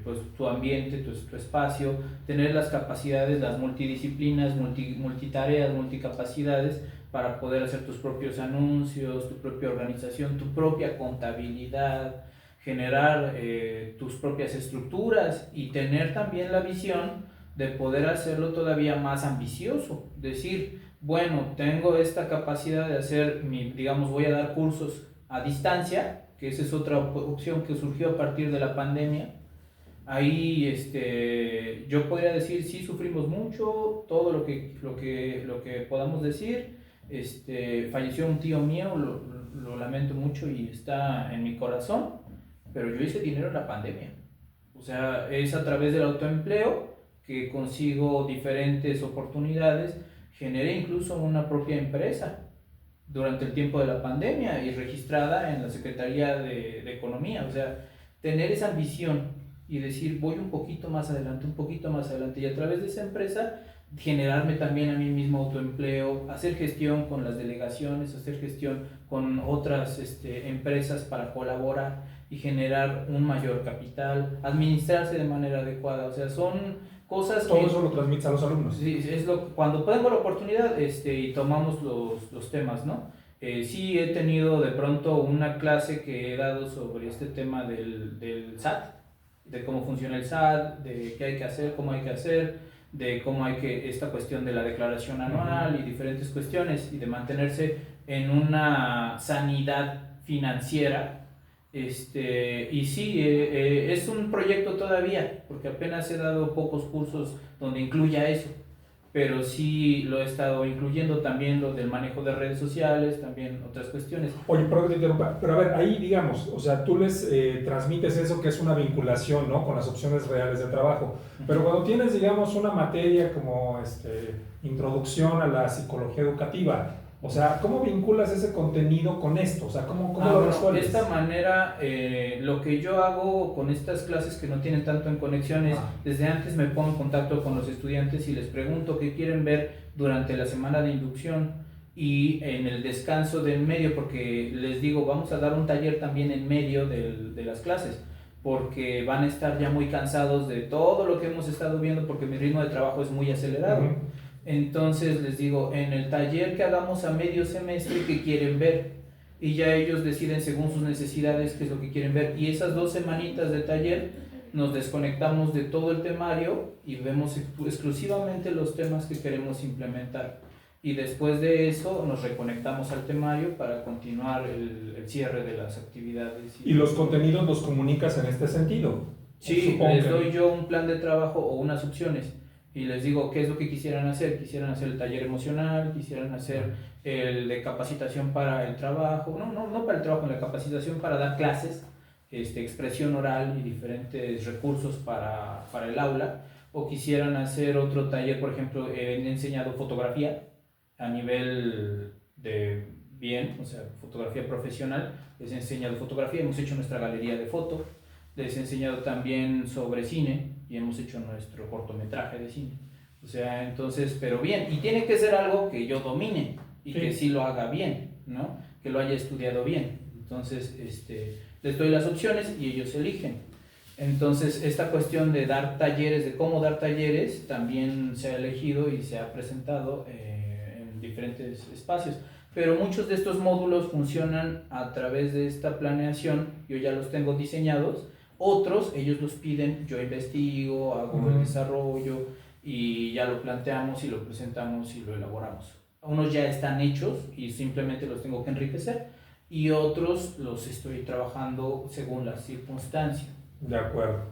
pues, tu ambiente, tu espacio, tener las capacidades, las multidisciplinas, multitareas, multicapacidades para poder hacer tus propios anuncios, tu propia organización, tu propia contabilidad, generar tus propias estructuras y tener también la visión de poder hacerlo todavía más ambicioso. Decir, bueno, tengo esta capacidad de hacer, digamos, voy a dar cursos a distancia, que esa es otra opción que surgió a partir de la pandemia. Ahí yo podría decir, sí sufrimos mucho, todo lo que podamos decir. Falleció un tío mío, lo lamento mucho y está en mi corazón, pero yo hice dinero en la pandemia. O sea, es a través del autoempleo que consigo diferentes oportunidades. Generé incluso una propia empresa durante el tiempo de la pandemia y registrada en la Secretaría de Economía. O sea, tener esa ambición y decir voy un poquito más adelante y a través de esa empresa generarme también a mí mismo autoempleo, hacer gestión con las delegaciones, hacer gestión con otras empresas para colaborar y generar un mayor capital, administrarse de manera adecuada. O sea, son cosas Todo que... eso lo transmites a los alumnos. Sí, cuando tengo la oportunidad y tomamos los temas, ¿no? Sí he tenido de pronto una clase que he dado sobre este tema del SAT, de cómo funciona el SAT, de qué hay que hacer, cómo hay que hacer, de cómo hay que, esta cuestión de la declaración anual y diferentes cuestiones, y de mantenerse en una sanidad financiera. Y sí, es un proyecto todavía, porque apenas he dado pocos cursos donde incluya eso, pero sí lo he estado incluyendo también lo del manejo de redes sociales, también otras cuestiones. Oye, perdón que te interrumpa, pero a ver, ahí digamos, o sea, tú les transmites eso que es una vinculación, ¿no? Con las opciones reales de trabajo, pero cuando tienes, digamos, una materia como introducción a la psicología educativa, o sea, ¿cómo vinculas ese contenido con esto? O sea, ¿cómo lo resuelves? De esta manera, lo que yo hago con estas clases que no tienen tanto en conexión es, desde antes me pongo en contacto con los estudiantes y les pregunto qué quieren ver durante la semana de inducción y en el descanso del medio, porque les digo, vamos a dar un taller también en medio de las clases, porque van a estar ya muy cansados de todo lo que hemos estado viendo, porque mi ritmo de trabajo es muy acelerado. Entonces les digo, en el taller que hagamos a medio semestre, ¿qué quieren ver? Y ya ellos deciden según sus necesidades qué es lo que quieren ver. Y esas 2 semanitas de taller nos desconectamos de todo el temario y vemos exclusivamente los temas que queremos implementar. Y después de eso nos reconectamos al temario para continuar el cierre de las actividades. ¿Y los contenidos los comunicas en este sentido? Sí, les doy yo un plan de trabajo o unas opciones. Y les digo qué es lo que quisieran hacer. Quisieran hacer el taller emocional, quisieran hacer el de capacitación para el trabajo, no para el trabajo, la capacitación para dar clases, expresión oral y diferentes recursos para el aula, o quisieran hacer otro taller, por ejemplo, he enseñado fotografía a nivel de bien, o sea, fotografía profesional, les he enseñado fotografía, hemos hecho nuestra galería de foto, les he enseñado también sobre cine, y hemos hecho nuestro cortometraje de cine. O sea, entonces, pero bien, y tiene que ser algo que yo domine y que sí lo haga bien, ¿no? Que lo haya estudiado bien. Entonces, les doy las opciones y ellos eligen. Entonces, esta cuestión de dar talleres, de cómo dar talleres, también se ha elegido y se ha presentado en diferentes espacios. Pero muchos de estos módulos funcionan a través de esta planeación, yo ya los tengo diseñados. Otros, ellos los piden, yo investigo, hago el desarrollo y ya lo planteamos y lo presentamos y lo elaboramos. Unos ya están hechos y simplemente los tengo que enriquecer, y otros los estoy trabajando según la circunstancia. De acuerdo.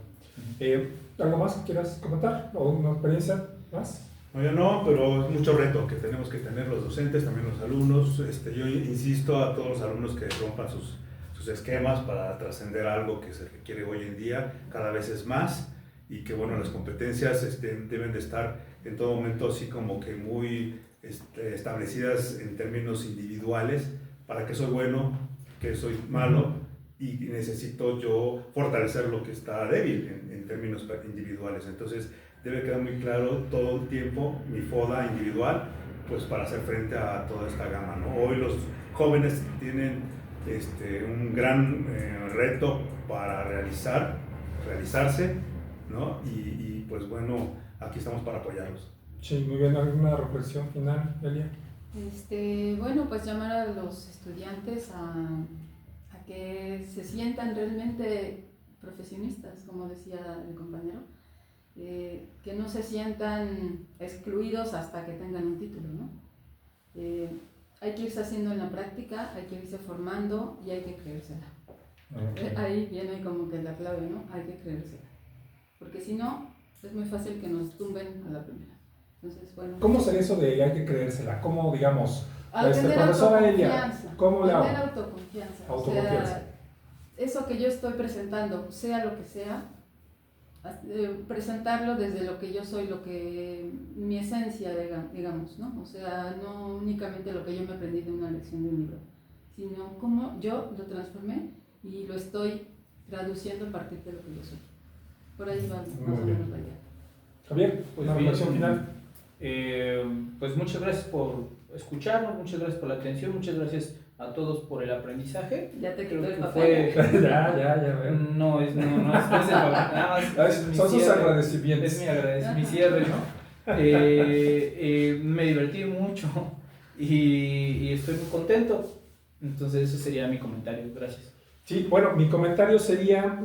¿Algo más que quieras comentar? ¿O una experiencia más? No, pero es mucho reto que tenemos que tener los docentes, también los alumnos. Yo insisto a todos los alumnos que rompan sus esquemas para trascender algo que se requiere hoy en día, cada vez es más, y que bueno, las competencias deben de estar en todo momento así como que muy establecidas en términos individuales, para qué soy bueno, qué soy malo, y necesito yo fortalecer lo que está débil en términos individuales. Entonces debe quedar muy claro todo el tiempo mi FODA individual, pues para hacer frente a toda esta gama, ¿no? Hoy los jóvenes tienen un gran reto para realizarse, ¿no? Y pues bueno, aquí estamos para apoyarlos. Sí, muy bien. ¿Alguna reflexión final, Elia? Bueno, pues llamar a los estudiantes a que se sientan realmente profesionistas, como decía el compañero, que no se sientan excluidos hasta que tengan un título, ¿no? Hay que irse haciendo en la práctica, hay que irse formando y hay que creérsela. Ahí viene como que la clave, ¿no? Hay que creérsela. Porque si no, es muy fácil que nos tumben a la primera. Entonces, bueno. ¿Cómo sería eso de hay que creérsela? ¿Cómo, digamos, tener profesora Elia, ¿cómo le hago? Tener autoconfianza. Autoconfianza. O sea, eso que yo estoy presentando, sea lo que sea, presentarlo desde lo que yo soy, mi esencia, digamos, ¿no? O sea, no únicamente lo que yo me aprendí de una lección de un libro, sino cómo yo lo transformé y lo estoy traduciendo a partir de lo que yo soy. Por ahí va más o menos la idea. Javier, Pues una bien, reflexión final. Pues muchas gracias por escucharnos, muchas gracias por la atención, muchas gracias a todos por el aprendizaje. Ya te Creo quitó el que papel. ya veo. No es el papel, nada más. Es mi Son sus cierre. agradecimientos. Es mi agradecimiento, mi cierre, ¿no? Me divertí mucho y estoy muy contento. Entonces ese sería mi comentario, gracias. Sí, bueno, mi comentario sería,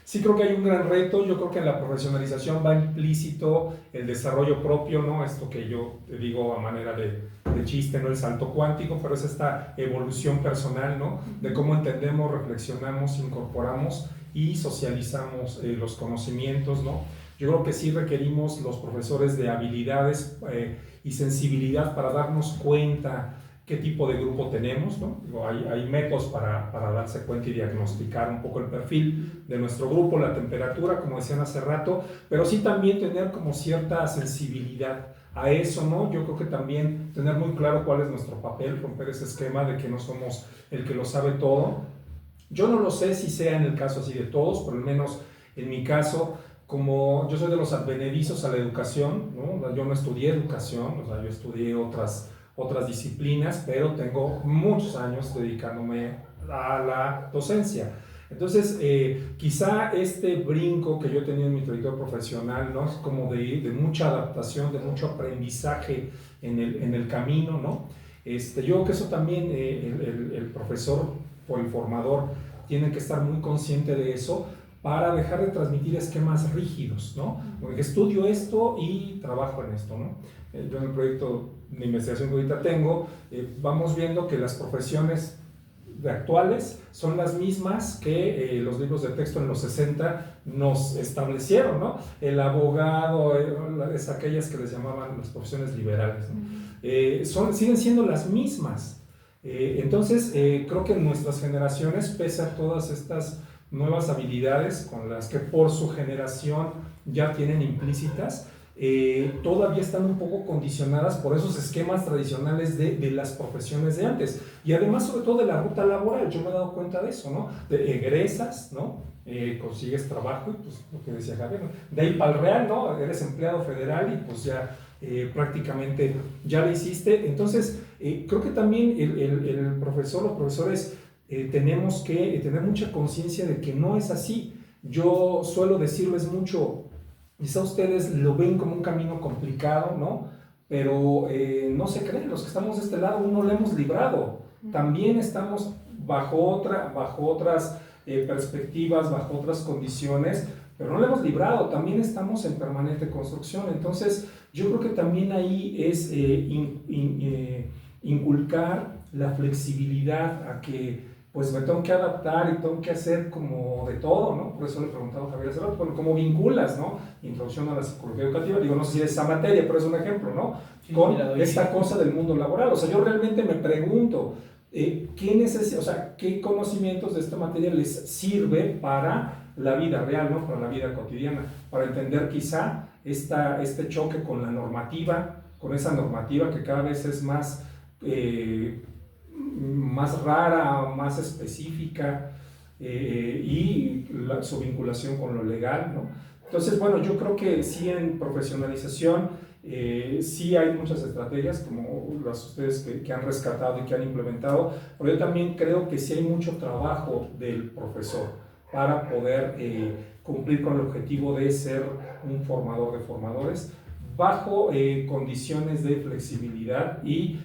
sí creo que hay un gran reto, yo creo que en la profesionalización va implícito el desarrollo propio, ¿no? Esto que yo te digo a manera de chiste, no el salto cuántico, pero es esta evolución personal, ¿no? De cómo entendemos, reflexionamos, incorporamos y socializamos los conocimientos, ¿no? Yo creo que sí requerimos los profesores de habilidades y sensibilidad para darnos cuenta qué tipo de grupo tenemos, ¿no? Digo, hay métodos para darse cuenta y diagnosticar un poco el perfil de nuestro grupo, la temperatura, como decían hace rato, pero sí también tener como cierta sensibilidad a eso, ¿no? Yo creo que también tener muy claro cuál es nuestro papel, romper ese esquema de que no somos el que lo sabe todo. Yo no lo sé si sea en el caso así de todos, pero al menos en mi caso, como yo soy de los advenedizos a la educación, ¿no? Yo no estudié educación, o sea, yo estudié otras disciplinas, pero tengo muchos años dedicándome a la docencia. Entonces, quizá este brinco que yo he tenido en mi trayectoria profesional, ¿no? Es como de mucha adaptación, de mucho aprendizaje en el camino, ¿no? Yo creo que eso también el profesor o el formador tiene que estar muy consciente de eso para dejar de transmitir esquemas rígidos, ¿no? Porque estudio esto y trabajo en esto, ¿no? Yo en el proyecto de investigación que ahorita tengo, vamos viendo que las profesiones actuales son las mismas que los libros de texto en los 60 nos establecieron, ¿no? El abogado, es aquellas que les llamaban las profesiones liberales, ¿no? Siguen siendo las mismas. Entonces, creo que en nuestras generaciones, pese a todas estas nuevas habilidades con las que por su generación ya tienen implícitas, todavía están un poco condicionadas por esos esquemas tradicionales de las profesiones de antes y además sobre todo de la ruta laboral. Yo me he dado cuenta de eso, ¿no? Egresas, ¿no? Consigues trabajo y pues lo que decía Javier, ¿no? De ahí para el real, ¿no? Eres empleado federal y pues ya prácticamente ya lo hiciste. Entonces creo que también el profesor o profesores tenemos que tener mucha conciencia de que no es así. Yo suelo decirles mucho, quizá ustedes lo ven como un camino complicado, ¿no? Pero no se creen, los que estamos de este lado aún no lo hemos librado. También estamos bajo otras perspectivas, bajo otras condiciones, pero no lo hemos librado, también estamos en permanente construcción. Entonces, yo creo que también ahí es inculcar la flexibilidad a que pues me tengo que adaptar y tengo que hacer como de todo, ¿no? Por eso le preguntaba a Javier hace rato, bueno, ¿cómo vinculas, no? Introducción a la psicología educativa, digo, no sé si es esa materia, pero es un ejemplo, ¿no? Sí, con esta cosa del mundo laboral. O sea, yo realmente me pregunto, ¿qué conocimientos de esta materia les sirve para la vida real, ¿no? Para la vida cotidiana, para entender quizá este choque con la normativa, con esa normativa que cada vez es más rara, más específica, y su vinculación con lo legal, ¿no? Entonces, bueno, yo creo que sí en profesionalización sí hay muchas estrategias como las ustedes que han rescatado y que han implementado, pero yo también creo que sí hay mucho trabajo del profesor para poder cumplir con el objetivo de ser un formador de formadores bajo condiciones de flexibilidad y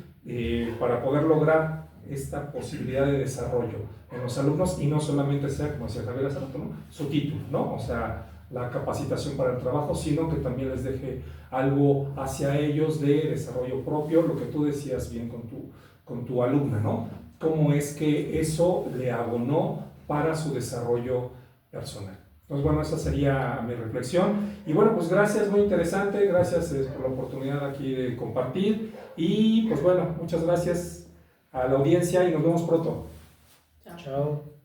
para poder lograr esta posibilidad de desarrollo en los alumnos y no solamente sea, como decía Javier hace rato, ¿no? Su título, ¿no? O sea, la capacitación para el trabajo, sino que también les deje algo hacia ellos de desarrollo propio, lo que tú decías bien con tu alumna, ¿no? Cómo es que eso le abonó para su desarrollo personal. Entonces, bueno, esa sería mi reflexión. Y bueno, pues gracias, muy interesante, gracias por la oportunidad aquí de compartir. Y pues bueno, muchas gracias a la audiencia y nos vemos pronto. Chao. Chao.